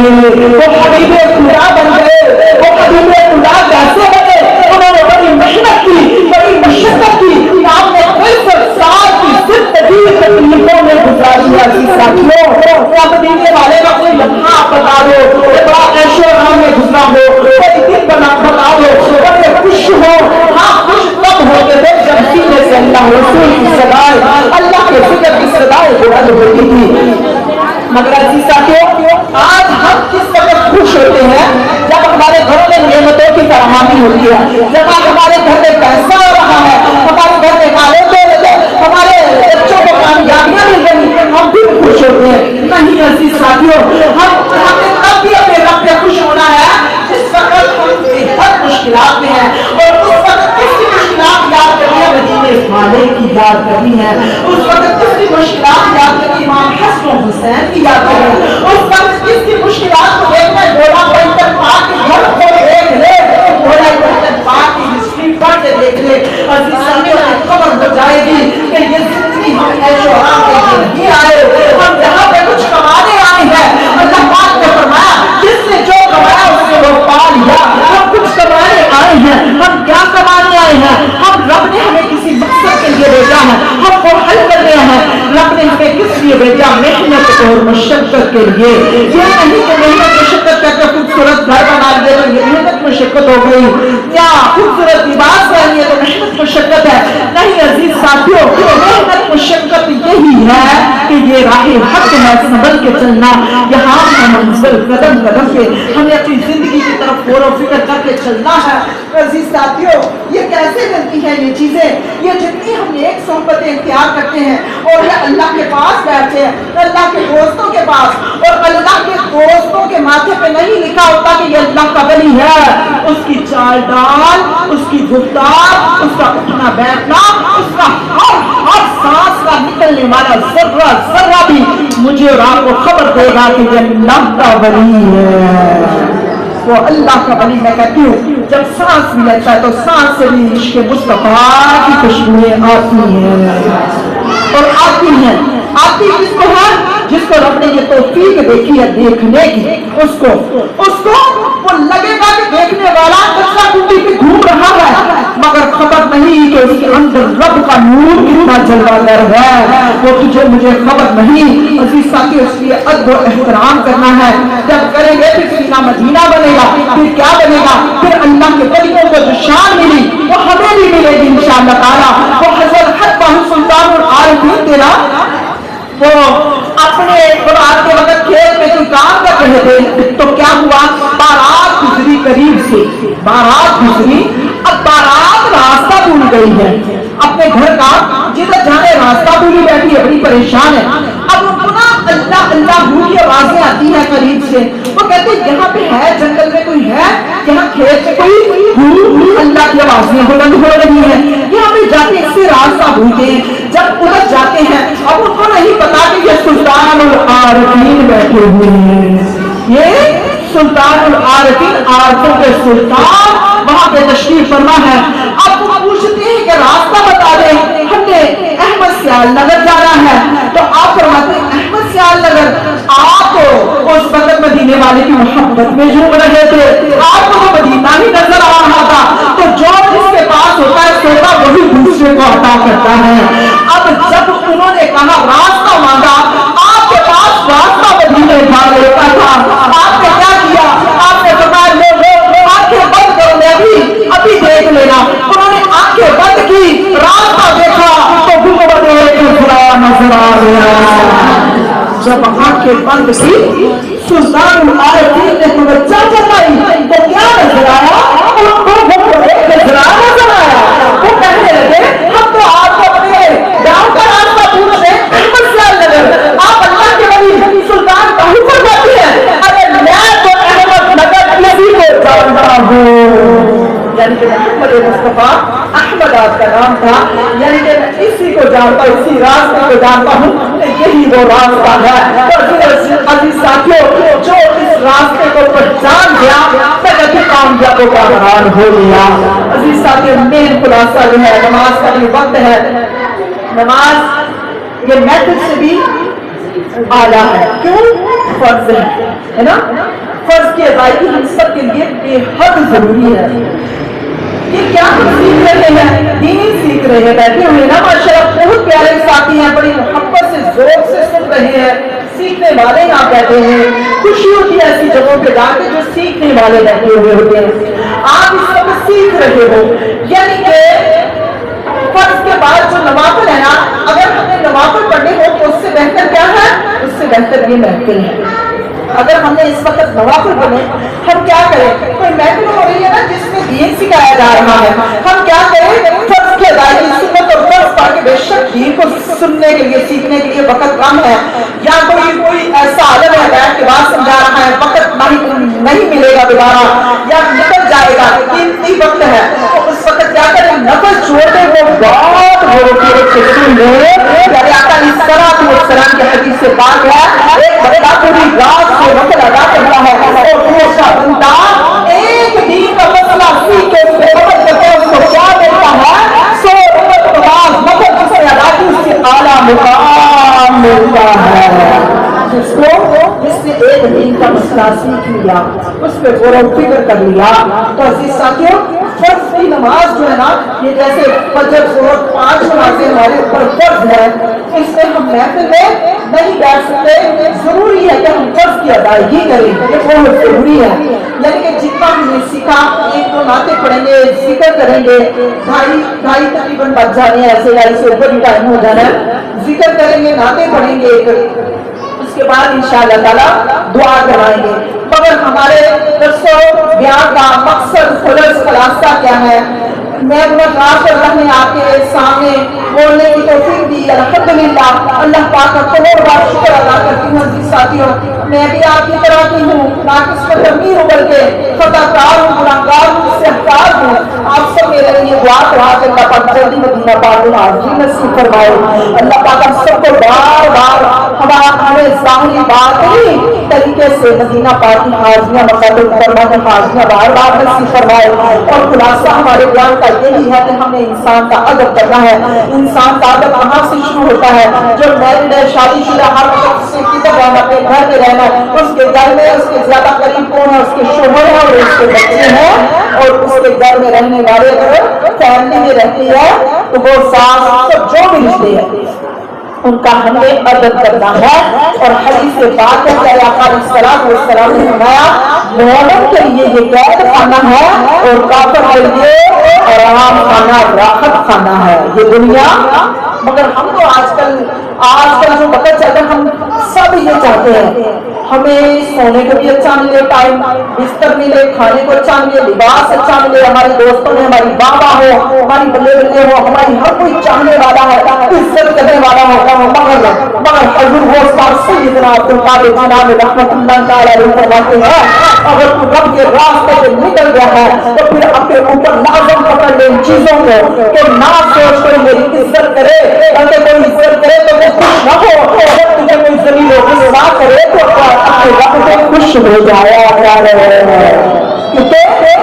वो हबीबे खुदा बन गए। वो हबीबे खुदा कैसे बने? उन्होंने बड़ी मेहनत की, बड़ी मुशक्कत की, आपने 65 साल की जिंदगी तकलीफों में गुजारी है। साथियों, मदीने वाले का कोई लम्हा बता दो, बड़ा ऐशो आराम में गुजरा हो, कोई दिन बता दो, बड़े खुश हो। हाँ, खुश तब होते थे जब सीने से अल्लाह रसूल की सदाएं, अल्लाह के जिक्र की सदाएं बुलंद होती थी। मगर अजीज साथियों, आज हम किस वक्त खुश होते हैं? जब हमारे घरों में नेमतों की फराहमी होती है, जब हमारे घर में पैसा आ रहा है, हमारे घर में हमारे बच्चों को कामयाबियां मिल रही, हम भी खुश होते हैं। नहीं अजीज साथियों, हमें तब भी अपने रब पे खुश होना है जिस वक्त हम बेहद मुश्किलात में हैं, और उस वक्त किसकी मुश्किलात याद करनी है? मदीने वाले की याद करनी है। उस वक्त किसकी मुश्किलात याद करनी? इमाम हसन और हुसैन की याद करनी है। उस वक्त किसकी मुश्किलात को देखना? गोला पैंतन पाक के घर को देख ले, गोला पैंतन पाक की हिस्ट्री पढ़ के देख ले। अजीज साथियों, खबर हो जाएगी कि ये जिंदगी हम ऐशो आराम के लिए नहीं आए, हम यहाँ पे कुछ कमाने आए हैं। अल्लाह पाक ने फरमाया जिसने जो कमाया उसने वो पा लिया। हम कुछ कमाने आए हैं, हम क्या कमाने आए हैं? हम रब ने हमें किसी मकसद के लिए भेजा है, हमको हल करने हैं। रब ने हमें किस लिए भेजा? मेहनत और मुशक्कत के लिए। ये नहीं कि मेहनत मुशक्कत करके खूबसूरत घर बना लिए तो ये मेहनत मुशक्कत हो गई, या खूबसूरत लिबास पहन लिए तो मेहनत मुशक्कत है। नहीं अजीज साथियों, मेहनत मुशक्कत यही है कि ये राह हक है, संभल के चलना। यहाँ है मंजिल, कदम कदम पे हमें अपनी जिंदगी की तरफ गौर व फिक्र करके चलना है। अजीज साथियों, ये कैसे मिलती है ये चीजें? ये जितनी हम नेक सोहबतें इख्तियार करते हैं और ये अल्लाह के पास बैठते हैं, अल्लाह के दोस्तों के पास, और अल्लाह के दोस्तों के माथे पे नहीं लिखा होता कि ये अल्लाह का वली है। उसकी चाल डाल, उसकी गुफ्तार, उसका उठना बैठना, उसका हर सांस का निकलने वाला जर्रा जर्रा भी मुझे और आपको खबर देगा कि ये अल्लाह का वली है। वो अल्लाह का वली मैं कहती हूँ, जब सांस भी लेता है तो सांस से भी इश्क मुस्तफा की खुशबुएं आती हैं, और आती किसको है? जिसको रब ने ये तौफीक देखी है देखने की, उसको वो लगेगा कि देखने वाला कचरा कुंडी पे घूम रहा है, मगर खबर नहीं कि उसके अंदर रब का नूर कितना जलवागर है, वो तुझे मुझे खबर नहीं। अजीज साथियों, इसलिए अदब और एहतराम करना है। जब करेंगे फिर सीना मदीना बनेगा, फिर क्या बनेगा? फिर अल्लाह के वलियों को जो शान मिली वो हमें भी मिलेगी इंशाअल्लाह ताला। वो हज़रत हक सुल्तानुल आरिफीन थे ना, वो अपने बारात के वक्त खेत में कोई काम कर रहे थे, तो क्या हुआ? बारात गुजरी करीब से, बारात गुजरी, अब बारात रास्ता भूल गई है अपने घर का, जिधर जाने रास्ता भूली बैठी है, बड़ी परेशान है। अब उनको ना अल्लाह अल्लाह की आवाजें आती है करीब से। वो कहते यहाँ पे है, जंगल में कोई है, यहाँ खेत में कोई अल्लाह की आवाजें बुलंद हो रही है। यहाँ पे जाके इससे रास्ता भूलते हैं। जब उधर जाते हैं, अब उनको नहीं पता कि ये सुल्तानुल आरिफीन बैठे हुए हैं। ये सुल्तानुल आरिफीन, आरिफों के सुल्तान वहां पे तशरीफ फरमा है। अब वो वाले की मोहब्बत में झूम रहे थे। आपको वो मदीना ही नजर आ रहा था। तो जो जिसके पास होता है सोता वही दूसरे को अता करता है। अब जब उन्होंने कहा रास्ता मांगा, आपके पास रास्ता मदीने का लेता था, आपने क्या किया? आपने बताया लो आंखें बंद करो, मैं अभी देख लेना। उन्होंने आंखें बंद की, रास्ता देखा तो गुंबद नजर आ गया। जब आंखें बंद की सुल्तान आलमगीर ने तवज्जो फरमाई तो क्या नजर आया? उनको नजराना नजर आया। वो कहने लगे हम तो आपको अपने गांव का रास्ता पूछ रहे हैं, आप अल्लाह के वली सुल्तान काहू पर जाती है? अरे मैं तो अहमदनगर किसी को जानता हूँ। यानी कि मोहम्मद मुस्तफा अहमद आपका नाम था, यानी कि मैं इसी को जानता हूँ, इसी रास्ते को जानता हूँ, यही वो रास्ता है। अजीज साथियों, जो इस रास्ते को पहचान गया मैं भी कामयाब को हैरान हो गया। अजीज साथियों, मेन खुलासा जो है, नमाज का भी वक्त है, नमाज ये मैथड से भी आला है। क्यों? फर्ज है ना? फर्ज की अदायगी हम सब के लिए बेहद जरूरी है। ये क्या सीख रहे हैं? दीन सीख रहे हैं, बैठे हुए ना माशाल्लाह, बहुत प्यारे साथी हैं, बड़ी मोहब्बत से जोर से सुन रहे हैं, सीखने वाले यहाँ बैठे हैं। खुशी होती है ऐसी जगहों पे जाके जो सीखने वाले बैठे हुए होते हैं। आप इस वक्त सीख रहे हो, यानी कि फर्ज के बाद जो नवाफिल है ना, अगर हमने नवाफिल पढ़ने हो तो उससे बेहतर क्या है? उससे बेहतर ये महफिल है। अगर हमने इस वक्त नवाफिल पढ़े, हम क्या करें? कोई महफिल हो रही है ना जिसमें दीन सिखाया जा रहा है, हम क्या करें? फर्ज की अदायगी सुन्नत और फर्ज पढ़ के बेशक दीन को सुनने के लिए, सीखने के लिए वक्त कम है, या कोई ऐसा आलम है बैठ के बात समझा रहा है, वक्त नहीं मिलेगा दोबारा या निकल जाएगा, कीमती वक्त है, तो उस वक्त क्या करें? नफल छोड़ दे, वो बहुत सुन ले। सलाम के हदीस से बात है, एक बंदा पूरी रात से नफल अदा करता है और दूसरा बंदा एक दिन का मसला सीख के उसको क्या मिलता है? 100 नमाज नफल से अदा की उससे आला मुकाम मिलता है। जिसने एक दिन का मसला सीख लिया, उस पर गौर फिक्र कर लिया। तो अजीज साथियों, फर्ज की नमाज जो है ना, ये जैसे फजर ज़ोहर 5 नमाजें हमारे ऊपर फर्ज है, इसमें हम महफिल में नहीं बैठ सकते। जरूरी है कि हम फर्ज की अदायगी करें, ये बहुत जरूरी है। यानी कि जितना हमने सीखा, 1-2 नाते पढ़ेंगे, जिक्र करेंगे, ढाई तकरीबन बच जाने, ऐसे या इससे ऊपर भी टाइम हो जाना है, जिक्र करेंगे, नाते पढ़ेंगे, उसके बाद इंशाअल्लाह ताला दुआ कराएंगे। मगर हमारे दरसो बयान का मकसद खुलासा क्या है? मैं अल्लाह ने आपके सामने बोलने की तौफीक दी, अल्हम्दुलिल्लाह। अल्लाह पाक का करोड़ बार शुक्र अदा करती हूँ। अजीज साथियों, मैं भी आपकी तरह की हूँ, नाकिस्मत नहीं हूँ, बल्कि खताकार हूँ, गुनाहगार हूँ, सहकार हूँ। आप सब मेरे लिए दुआ करा के अल्लाह पाक जल्दी मदीना पाक में हाजिरी नसीब फरमाए। अल्लाह पाक हम सबको बार बार हमें ज़ाहिरी बातनी तरीके से मदीना पाक की हाजिरियाँ मक़ाम फरमाने हाजिरियाँ बार बार नसीब फरमाए। और खुलासा हमारे बयान का यही है कि हमें इंसान का अदब करना है। इंसान का अदब कहाँ से शुरू होता है? जो मैरिड है, शादीशुदा, हर वक्त से किधर अपने घर में रहना है, उसके घर में उसके ज्यादा करीब कौन है? उसके शोहर है और उसके बच्चे हैं, और उसके घर में रहने वाले अगर फैमिली में रहती है तो वो सास सब जो भी रिश्ते हैं उनका हमें अदब करना है। और हदीस से बात है कि सलाम ने फरमाया, मोमिन के लिए ये कैद खाना है और काफिर के लिए आराम खाना, राहत खाना है ये दुनिया। मगर हम तो आजकल जो वक्त चल रहा है, हम सब ये चाहते हैं हमें सोने को भी अच्छा मिले, टाइम बिस्तर मिले, खाने को अच्छा मिले, लिबास अच्छा मिले, हमारे दोस्तों में हमारी बाबा हो, हमारी बल्ले बल्ले हो, हमारी हर कोई चाहने वाला है, इज्जत करने वाला होगा। मगर हजूर वो साहब इतना अब्दुल कादिर जिलानी रहमतुल्लाह तआला अलैहि फरमाते हैं, अगर तू रब के रास्ते से निकल गया है तो फिर अपने ऊपर लाज़म पकड़ ले इन चीजों को, कि ना सोच कोई मेरी इज्जत करे, अगर कोई इज्जत करे तो वो खुश न हो, अगर तुझे कोई जमीन गुस्सा करे तो अपने रब से खुश हो जाया क्योंकि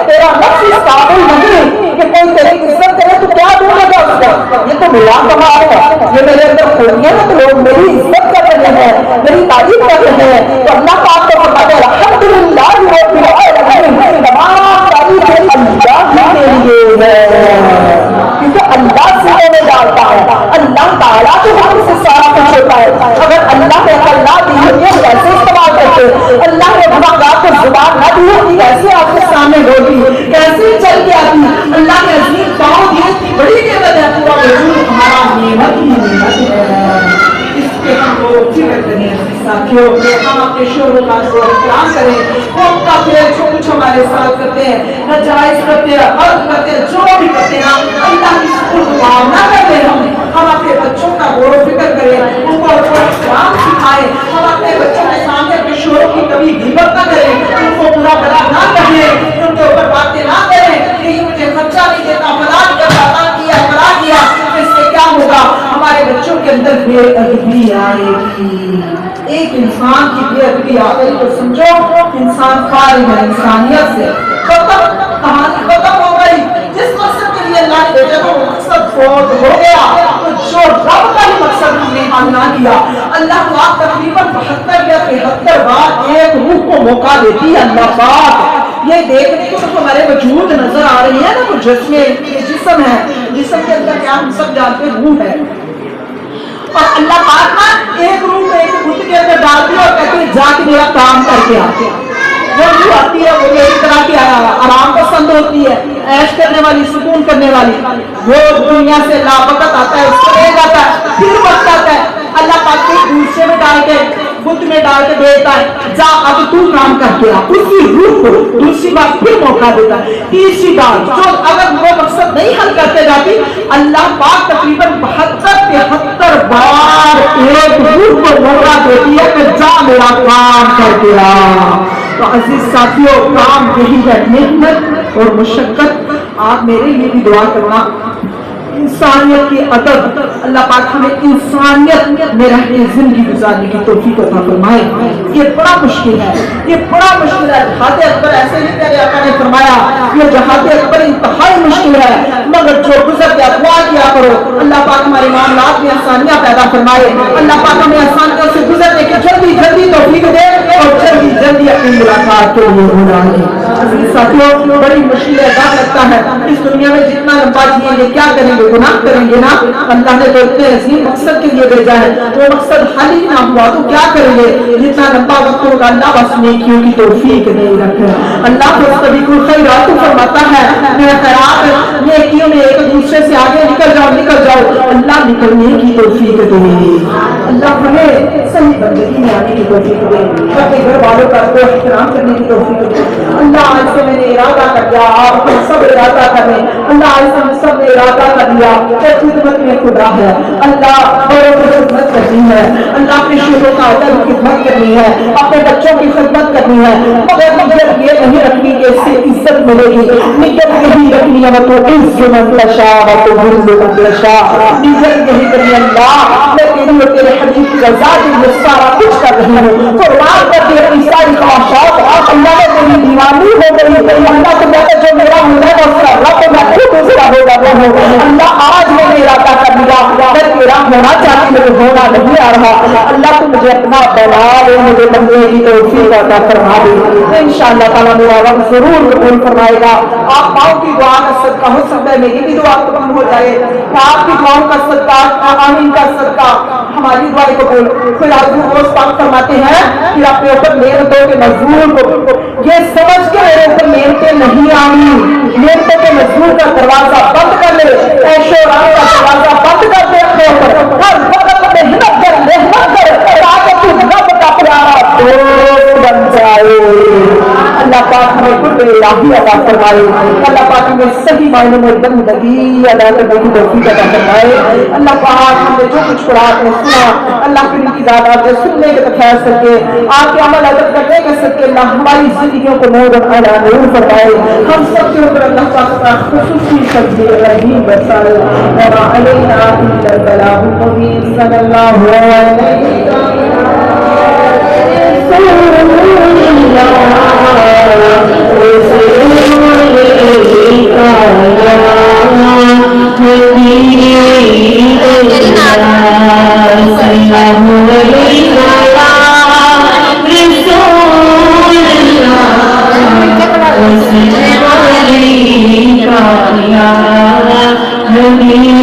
तेरा नफ्स इस काबिल नहीं कि कोई तेरी इज्जत करे तो क्या ढूंढेगा उसका? ये तो मेरा कमाल है, ये मेरे अंदर खूबियां है तो लोग मेरी इज्जत कर रहे رہے ہیں, میری تعریف کر رہے ہیں, تو اللہ پاک کو فرماتے ہیں الحمدللہ رب العالمین, تمام تعریف اللہ کے لیے ہے, کیونکہ اللہ سینے میں ڈالتا ہے, اللہ تعالیٰ کے حق سے سارا کچھ ہوتا ہے. اگر اللہ نے اللہ دی ہوتی ہے کیسے استعمال کرتے, اللہ نے گناہگار کو زبان نہ دی ہوتی کیسے آپ کے سامنے بولتی, کیسے چل کے آتی, اللہ نے عظیم پاؤں دی اتنی بڑی نعمت ہے, پورا وجود ہمارا نعمت ہی نعمت ہے. اس کے ہم لوگ فکر کریں ساتھیوں, ہم اپنے شوہر کا احترام کریں, ہم کا پھر جو کچھ ہمارے ساتھ کرتے ہیں, ناجائز کرتے ہیں, غلط کرتے ہیں, جو بھی کرتے ہیں, اللہ کی شکر نہ کرتے ہیں. ہم اپنے بچوں کا غور و فکر کریں, ان کو احترام سکھائیں, ہم اپنے بچوں کے سامنے اپنے شوہر کی کبھی غیبت نہ کریں, ان کو برا بلا نہ کہیں, ان کے اوپر باتیں نہ کریں کہ یہ مجھے خرچہ نہیں دیتا, فلاں کیا, اس سے کیا ہوگا, ہمارے بچوں کے اندر بے ادبی آئے گی. ایک انسان کی بے ادبی آ گئی تو سمجھو انسان فارغ ہے انسانیت سے, کہانی ختم ہو گئی. جس مقصد کے لیے اللہ نے بھیجا وہ مقصد فوت ہو گیا, تو جو رب کا ہی مقصد ہم نے حل نہ کیا. اللہ پاک تقریباً 72 یا 73 بار ایک روح کو موقع دیتی ہے. اللہ پاک یہ دیکھنے کو تو ہمارے وجود نظر آ رہی ہے نا, وہ جسم ہے, جسم کے اندر کیا ہم سب جانتے ہیں روح ہے, اور اللہ پاک نا ایک روح کو ایک بت کے اندر ڈالتی ہے اور کہتے ہیں جا کے میرا کام کر کے آتے. وہ روح آتی ہے, وہ ایک طرح کی آرام پسند ہوتی ہے, عیش کرنے والی, سکون کرنے والی. وہ دنیا سے لاپرواہ آتا ہے, اس کو لے جاتا ہے, پھر وقت آتا ہے اللہ پاک کو دوسرے میں ڈال کے, بت میں ڈال کے دیتا ہے, جا اب تو کام کر کے آ. اسی روح کو دوسری بار پھر موقع دیتا ہے, تیسری بار. جو اگر وہ مقصد نہیں حل کرتے جاتی, اللہ پاک تقریباً 72-73 بار ایک روح کو موقع دیتی ہے کہ جا میرا کام کر کے آ. تو عزیز ساتھیوں, کام یہی ہے, محنت اور مشقت. آپ میرے لیے بھی دعا کرنا, انسانیت کی ادب, اللہ پاک ہمیں انسانیت میں رہ کے زندگی گزارنے کی توفیق عطا فرمائے. یہ بڑا مشکل ہے, یہ بڑا مشکل ہے. جہاد اکبر ایسے نہیں پیارے آقا نے فرمایا, یہ جہاد اکبر انتہائی مشکل ہے, مگر جو گزر کے دعا کیا کرو. اللہ پاک ہمارے معاملات میں آسانیاں پیدا فرمائے. اللہ پاک ہمیں آسانیوں سے گزرنے کی جلدی جلدی توفیق دے اور جلدی جلدی اپنی ملاقات کے لیے بنا دے. عزیز ساتھیوں, بڑی مشکل ہے, ڈر لگتا ہے اس دنیا میں جتنا لمبا جیئیں گے کیا کریں گے, گناہ کریں گے نا. اللہ نے تو اتنے عظیم مقصد کے لیے بھیجا ہے, وہ مقصد حل ہی نہ ہوا تو کیا کریں گے. جتنا لمبا وقت ہوگا اللہ بس نیکیوں کی توفیق نہیں رکھے. اللہ کو طریق الخیرات فرماتا ہے, میرا خیرات نیکیوں میں ایک دوسرے سے آگے نکل جاؤ, اللہ نکلنے کی توفیق دے. اللہ ہمیں صحیح بندگی میں آنے کی توفیق دے, اپنے گھر والوں کا کو احترام کرنے کی توفیق دے. اللہ آج سے میں نے ارادہ کر دیا, آپ سب ارادہ کریں. اللہ آج سے ہم سب نے ارادہ کر دیا کہ خدمت میں خدا ہے. اللہ بڑوں کی خدمت کرنی ہے, اللہ اپنے شروع کا ادب خدمت کرنی ہے, اپنے بچوں کی خدمت کرنی ہے, مگر نیت یہ نہیں رکھنی کہ اس سے عزت ملے گی. نیت یہی رکھنی ہے تو عز من تشاء و تذل من تشاء. نیت یہی کرنی ہے, اللہ میں تیری اور تیرے حبیب کی رضا کے لیے سارا کچھ کر رہی ہوں, قربان کر دی اپنی ساری خواہشات. اللہ نے میری دیوانی ہو گئی, اللہ کو کہتا جو میرا ہونا ہے اس کا رب میں خود دوسرا ہو جاتا ہوں. اللہ آج میں نے ارادہ کر لیا, میں تیرا ہونا چاہتی مجھے ہونا نہیں آ رہا. اللہ تو مجھے اپنا بنا دے, مجھے بننے کی توفیق عطا فرما دے. انشاءاللہ تعالیٰ میرا رب ضرور قبول فرمائے گا. آپ پاؤں کی دعا کا صدقہ, ہو سکتا ہے میری بھی دعا قبول ہو جائے, آپ کی دعاؤں کا صدقہ, آمین کا صدقہ ہماری دعائیں قبول. پھر آپ روز پاک فرماتے ہیں کہ اپنے اوپر محنتوں کے مزدور کو یہ سمجھ کے میرے اوپر محنتیں نہیں آئی, محنتوں کے مزدور کا دروازہ بند کر لے, ایشو رام کا دروازہ بند کر دے اپنے اوپر. ہر وقت محنت کر تاکہ تو رب کا پیارا دوست بن جائے. اللہ پاک ہمیں قرب الہی عطا فرمائے. اللہ پاک ہمیں صحیح معنوں میں بندگی ادا کرنے کی توفیق عطا فرمائے. اللہ پاک ہم نے جو کچھ قرآن میں سنا, اللہ کی کی ذات سے سننے کے خیر سر کے آپ کے عمل ادب کرنے کے سر کے اللہ ہماری زندگیوں کو نور علی نور فرمائے. ہم سب کے اوپر اللہ پاک کا خصوصی فضل رحیم برسائے. وما علینا الا البلاغ المبین. صلی اللہ علیہ وسلم. چاہیے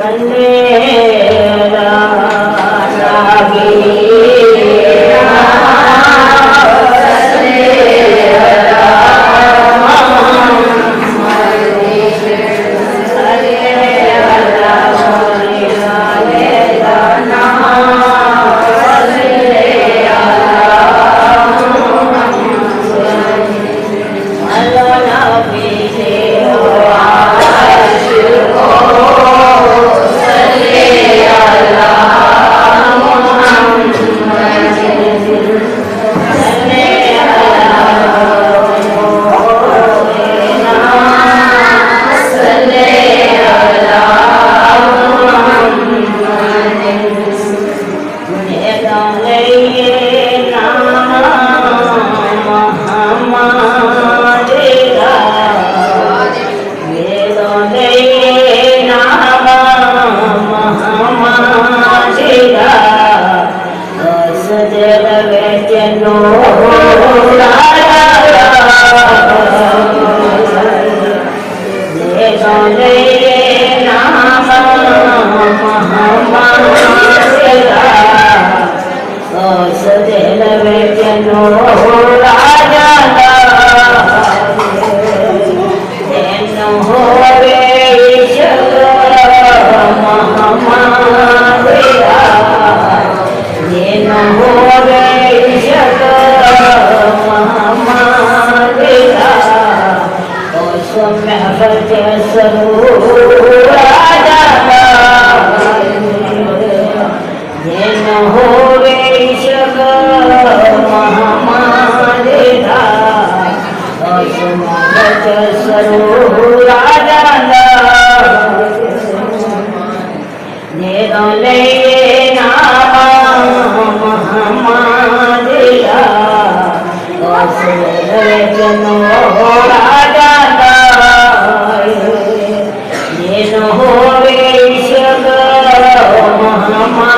Salli Sola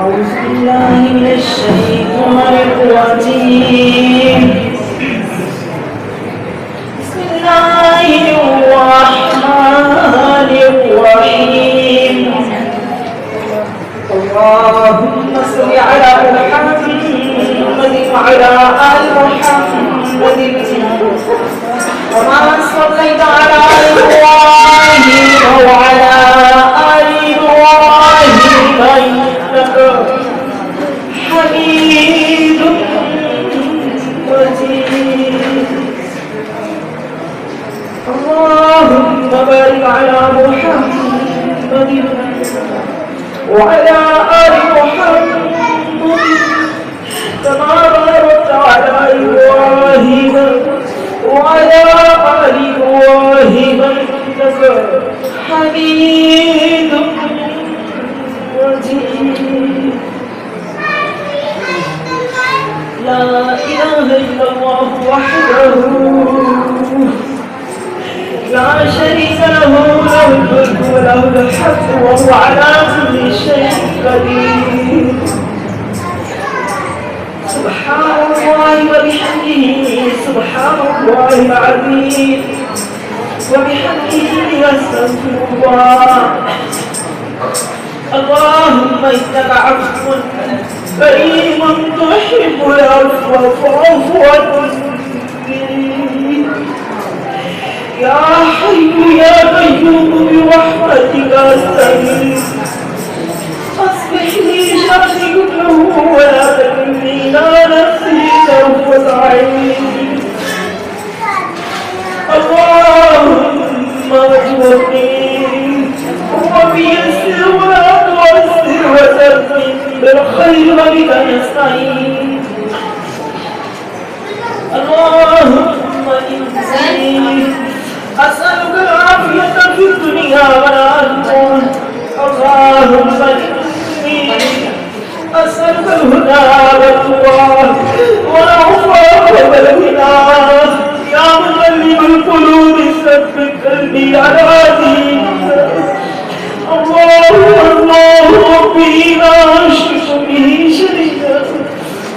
أعوذ بالله من الشيطان الرجيم بسم الله الرحمن الرحيم اللهم صل على محمد وعلى آل محمد كما صليت على إبراهيم وعلى آل إبراهيم إنك حميد مجيد اللهم بارك على محمد وعلى آل محمد كما باركت على إبراهيم وعلى آل إبراهيم إنك حميد مجيد لا إله إلا الله وحده لا شريك له له الملك وله الحمد وهو على كل شيء قدير سبحان الله وبحمده سبحان الله العظيم وبحمده أستغفر الله اللهم إنك عفو كريم تحب العفو فاعف عني يا حي يا قيوم برحمتك أستغيث أصلح لي شأني كله ولا تكلني إلى نفسي طرفة عين اللهم اجبرني وبيسر ولا تعسر وتمم بالخير وبك نستعين اللهم إني أسألك العافية في الدنيا والآخرة اللهم إني أسألك الهدى والتقى والعفاف والغنى يا مقلب القلوب ثبت قلبي على دينك الله ربي لا أشرك به شريكا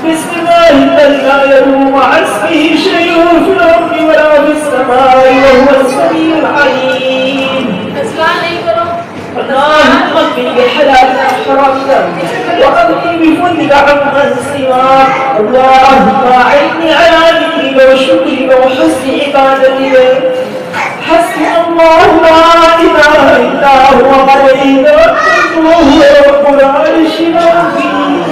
بسم الله الذي لا يضر مع اسمه شيء في الأرض ولا في السماء وهو السميع العليم اللهم اغفر بحلالك حرامك واغني بفضلك عمن سواك اللهم اعني على ذكرك وشكرك وحسن عبادتك حسبي الله لا اله الا هو عليه توكلت وهو رب العرش العظيم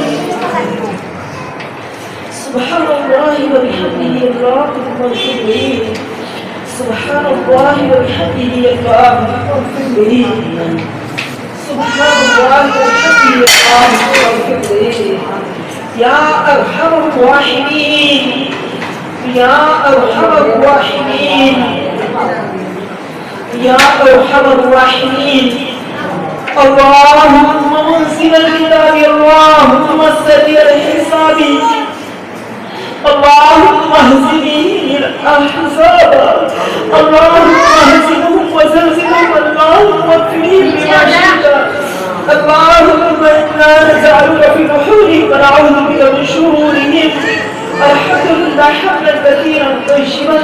سبحان الله وبحمده اللهم اغفر لي سبحان الله وبحمده اللهم اغفر لي سبحان الله وبحمده اللهم اغفر لي يا ارحم الراحمين يا ارحم الراحمين يا ارحم الراحمين اللهم منزل الكتاب اللهم سريع الحساب اللهم اهزمهم الاحزاب اللهم اهزمهم وزلزلهم اللهم اكفهم بما شئت اللهم انا نجعلك في نحورهم ونعوذ بك من شرورهم الحمد لله حمدا كثيرا طيبا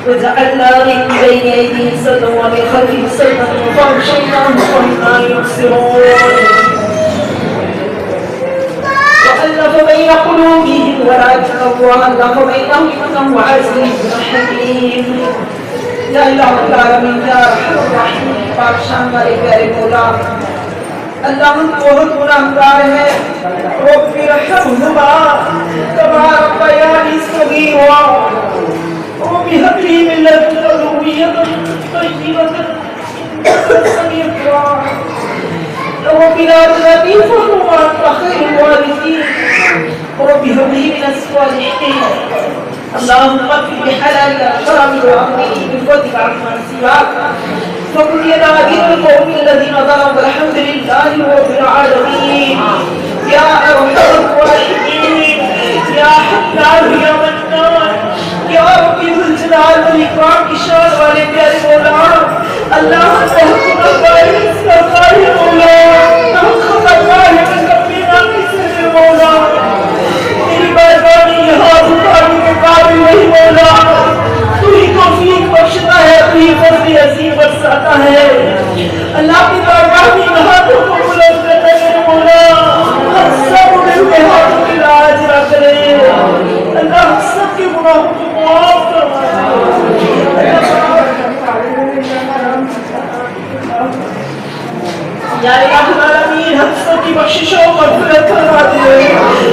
وجعلنا من بين ايديهم سدا ومن خلفهم سدا فاغشيناهم فهم لا يبصرون وألف بين قلوبهم ولكن الله ألف بينهم إنه عزيز حكيم يا إله العالمين يا أرحم الراحمين بادشاہ ہمارے پیارے مولا اللہ ہم بہت گناہگار ہیں رب ارحمہما کما ربیانی صغیرا رب هب لي من لدنك ذرية طيبة إنك سميع الدعاء ربنا آتنا في الحكم وأنت خير الوارثين رب هب لي من الصالحين اللهم اغفر بحلالك وحرامك وعافيك بفضلك عمن سواك فقل لنا هذه القوم الذين ظلموا الحمد لله رب العالمين يا ارحم الراحمين يا حنان يا منان یا ربی ذوالجلال والاکرام کی شان والے پیارے مولا اللہ ہم خبردار ہے اس کا خواہ مولا ہم خبردار ہے کہ کبھی نہ کسی سے مولا تیری بارگاہ یہاں بکانے کے قابل نہیں مولا تو ہی توفیق بخشتا ہے تو ہی فضل عظیم برساتا ہے اللہ کی بارگاہ میں یہاں تو بلند کرتا ہے مولا ہم سب اڑے ہوئے ہاتھوں کی لاج نہ کرے اللہ ہم سب کے گناہوں کو معاف فرما دے یا الہ العالمین ہم سب کی بخشش و مغفرت فرما دے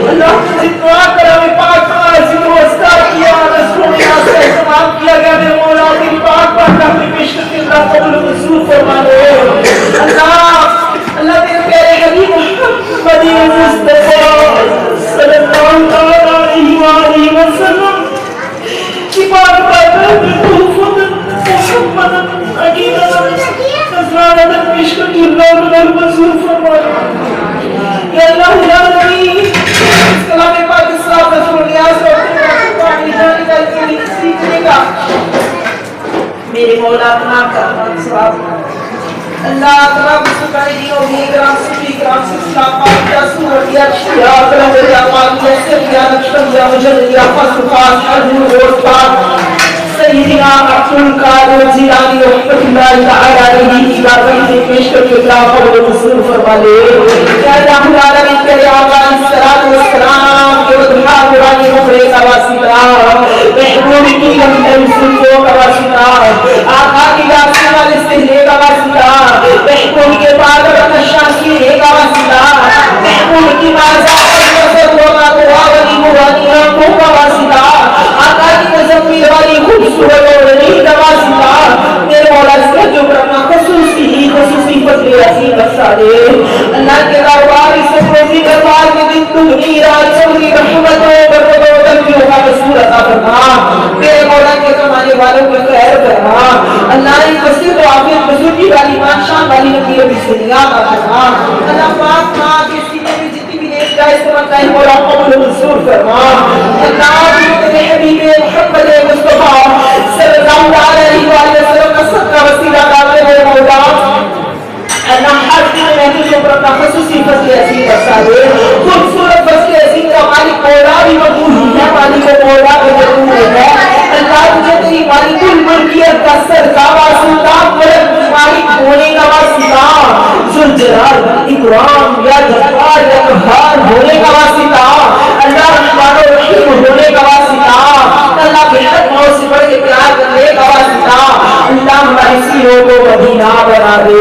اللہ تجھے دعا کرا میں پاک عظیم و اسکار کیا رسول اللہ سے اہتمام کیا گیا میرے مولا تیری پاک بارگاہ میں پیش کر کے اللہ قبول و منظور فرما دے اللہ تیرے پیارے حبیب محمد مصطفیٰ صلی اللہ علیہ وآلہ وسلم کی پاک بارگاہ میں محمد عقیدت نذرانہ پیش کر کے اللہ قبول و منظور فرما دے یا اللہ العالمین اس کلام پاک اسلام رسول نیاز اور پانی جانے کا سیکھنے کا میرے مولا اپنا کرنا ثواب اللہ تمام سکائی دیوں میں اکرام سے اسلام پاک یا سورت یا شیعہ کرم یا پاک یا صرف یا نقشتم یا مجل یا فصل خاص حضور روز پاک سیدنا عبدال قادر جیلانی رحمت اللہ تعالی علیہ کی بارگاہ میں پیش کر کے اللہ قبول و منظور فرما لے یا الہ العالمین تیرے آقا علیہ الصلوۃ والسلام کے وضحا قرآن مبارک کا واسطہ محبوب کی لمحہ سنتوں کا واسطہ آقا کی یاسین والے سہلے کا واسطہ محبوب کے پاک رکن شان کی کا واسطہ محبوب کی مازہ کا واسطہ آقا کی تزمیر والی خوبصورت اور نہیں دواسطہ میرے مولا اس کا جو کرنا خصوصی فضل عظیم برسا دے اللہ کے دربار اس روزی دربار میں دن دگنی رات چوری رحمت و برکت و تنفیوں کا رسول عطا فرما میرے مولا کے زمانے والوں کو خیر فرما اللہ نے کثیر و عافیت بزرگی والی مان شان والی نبی ربی سے نگاہ فرما اللہ پاک ماں کے سینے میں جتنی بھی نیک جائز سمجھتا ہے مولا قبول و منظور فرما اللہ تیرے حبیب محمد مصطفیٰ صلی اللہ علیہ وسلم کا صدقہ وسیلہ داتے ہوئے مولا اللہ ہر دن محفوظ و پر اپنا خصوصی فضل عظیم برسا دے خوبصورت فضل عظیم کا مالک مولا بھی مقبول ہے مالک مولا بھی مقبول ہے اللہ تجھے تیری مالک الملکیت کا سرکاوا سلطان ولد مالک ہونے کا واسطہ ذوالجلال اکرام یا جبار یا قہار ہونے کا واسطہ اللہ رحمان و رحیم ہونے کا واسطہ اللہ کے حق موت سے بڑھ کے پیار کرنے کا واسطہ اللہ ہماری سینوں کو مدینہ بنا دے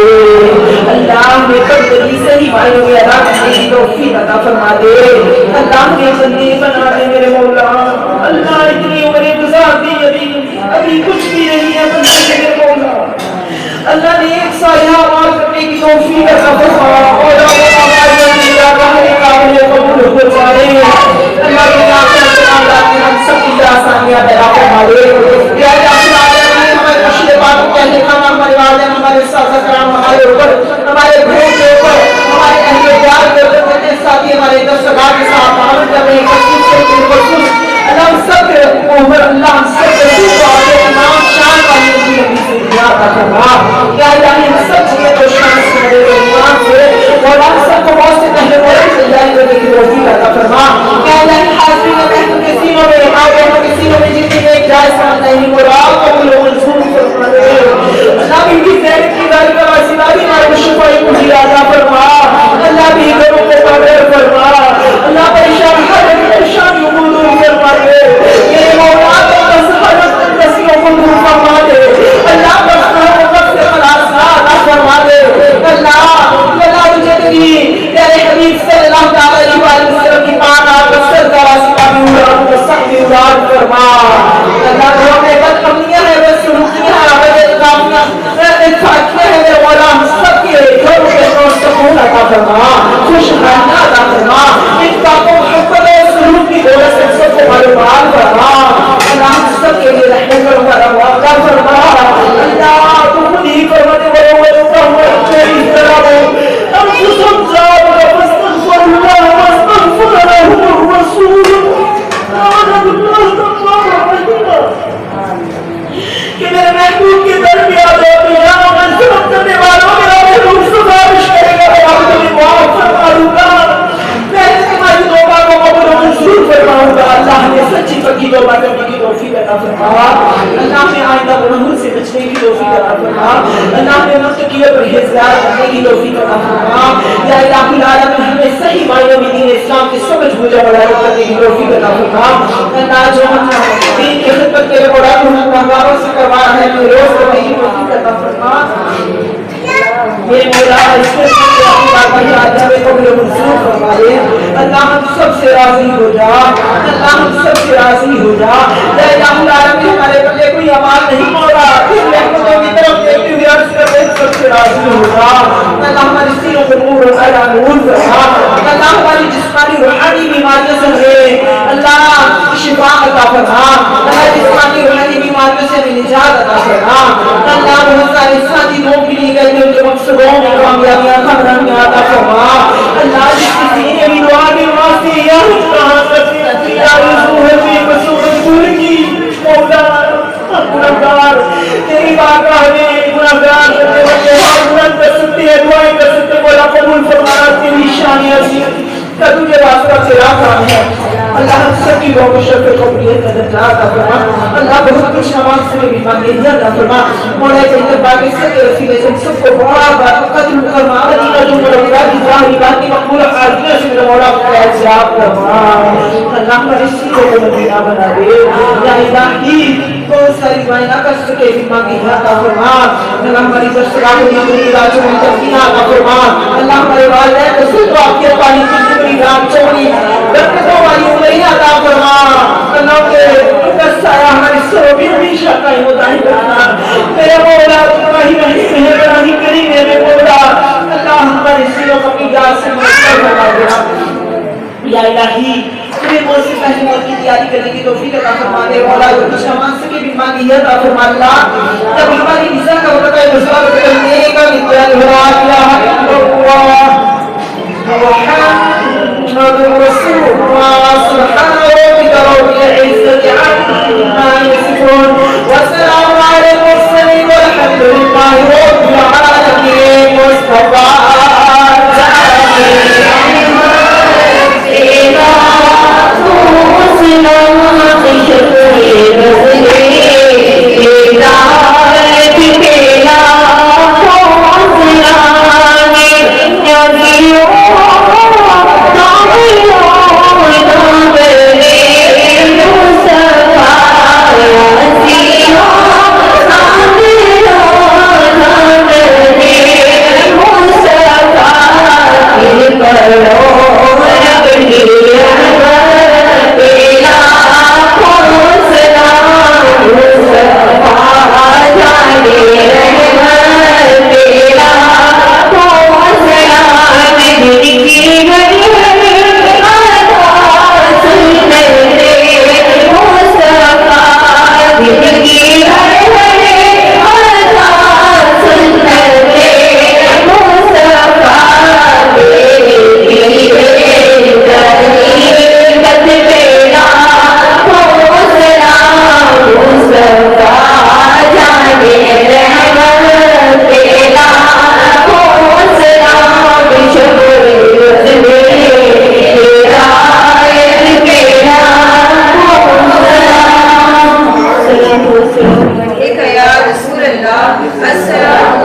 اللہ ہمیں بندگی سے ہی معنوں میں ادا کرنے کی توفیق عطا فرما دے اللہ ہمیں بندے بنا دے میرے مولا اللہ اتنی عمریں گزار دی ابھی کچھ بھی نہیں ہے بندے میرے مولا اللہ نے ایک صالحہ اعمال کرنے کی توفیق عطا فرما اور ہمارے قابل قبول فرمائے اللہ کے نام سے سلام لاتے ہم سب کی آسانیاں پیدا فرما دے یا ہمارے مشرے پاک کو کہنے کا ہمارے والدین ہمارے اساتذہ کرام ہمارے اوپر ہمارے گھروں کے اوپر ہمارے اہل پیار کے اوپر کہتے ساتھی ہمارے دستگاہ کے ساتھ عمل کر رہے ہیں اللہ ہم سب کے اوپر اللہ ہم سب کے اوپر امام شان والی نبی سے دعا کرنا یا اللہ ہم سب چیزیں کو شان سے میرے ایمان سے اور ہم سب کو بہت سے پہلے بڑے تیاری کرنے کی توفیق عطا فرما یا اللہ حاضرین محترم کے سینوں میں آگے کے سینوں میں جتنی ایک جائز سمجھ نہیں مراد قبول و منظور فرما دے اللہ بھی کی زیادت کی داری کا واسطہ بھی ہمارے شفائی کو زیادہ فرما اللہ بھی گھروں کو قبر فرما اللہ پریشان ہر پریشان امور دور فرما دے یہ مولا کو بس ہر نسیوں کو دور فرما دے اللہ بس ہر وقت سے مجھے بلائے کرنے کی توفیق عطا فرما اللہ جو ہم دین کی خدمت کے لیے بڑا گناہگاروں سے کروا رہے ہیں روز کرنے کی توفیق عطا فرما میرے مولا اس کے لیے اپنی باتیں آج ہمیں قبول منظور فرما دے اللہ ہم سب سے راضی ہو جا اللہ ہم سب سے راضی ہو جا اے الہ العالمین ہمارے بلے کوئی امان نہیں مولا اس رحمتوں کی طرف دیکھتے ہوئے عرض کرتے سب سے راضی ہو جا اللہ ہماری سینوں پر نور اور علا نور فرما اللہ ہماری جسمانی روحانی بیماریوں سے ہمیں اللہ شفا عطا فرما اللہ جسمانی روحانی بیماریوں سے ہمیں نجات عطا فرما اللہ بہت سارے ساتھی لوگ بھی نہیں گئے ان کے مقصدوں میں کامیابیاں خبریں عطا فرما اللہ جس کسی نے بھی دعا کی واسطے یا کہاں کرتے یا رسول ہے مسعود پور کی مولا گناہگار تیری بارگاہ میں گناہگار کرتے بچے ہاتھ بلند کر سکتے ہیں دعائیں کر سکتے ہیں مولا قبول فرمانا تیری شان عظیم کا تجھے واسطہ سے راہ ہے اللہ ہم سب کی بہت شکر قبولیت کا درجہ عطا فرما اللہ بہت کچھ نماز سے بھی مانگے عطا فرما مولا جنت باقی سے کے وسیلے سے سب کو بڑا برکت فرما مدینہ جو مراد کی ظاہری باطنی مقبول حاضر سے مولا فیضیاب فرما اللہ ہمارے سیروں کو مدینہ بنا دے یا الہی بہت ساری دعائیں نہ کر سکے بھی مانگے عطا فرما اللہ ہماری برسراہ نمبری راجوں میں تفکینہ عطا فرما اللہ ہمارے والدین کو سلطہ آپ کے پانی کی زندگی رام چوڑی برکتوں والی عمری عطا فرما اللہ کے کا سایہ ہماری سروں بھی ہمیشہ قائم و دائم رکھنا میرے مولا تمہاری مہربانی کری میرے مولا اللہ ہمارے سینوں کو اپنی یاد سے مستر بنا دینا یا الہی تمہیں موت سے پہلے موت کی تیاری کرنے کی توفیق عطا فرما دے مولا جو کچھ ہمان سے بھی مانگی ہے عطا فرما اللہ تب ہماری نزا کا وقت ہے مسئلہ کرنے کا نتیال ہوا الہ الا اللہ محمد رسول اللہ سبحان ربك رب العزة عما يصفون وسلام على المرسلين والحمد لله رب العالمين مصطفى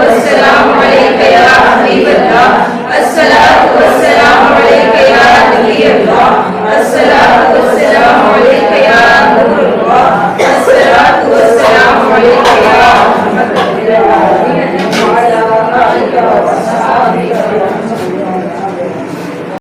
السلام علیکم یا حبیب اللہ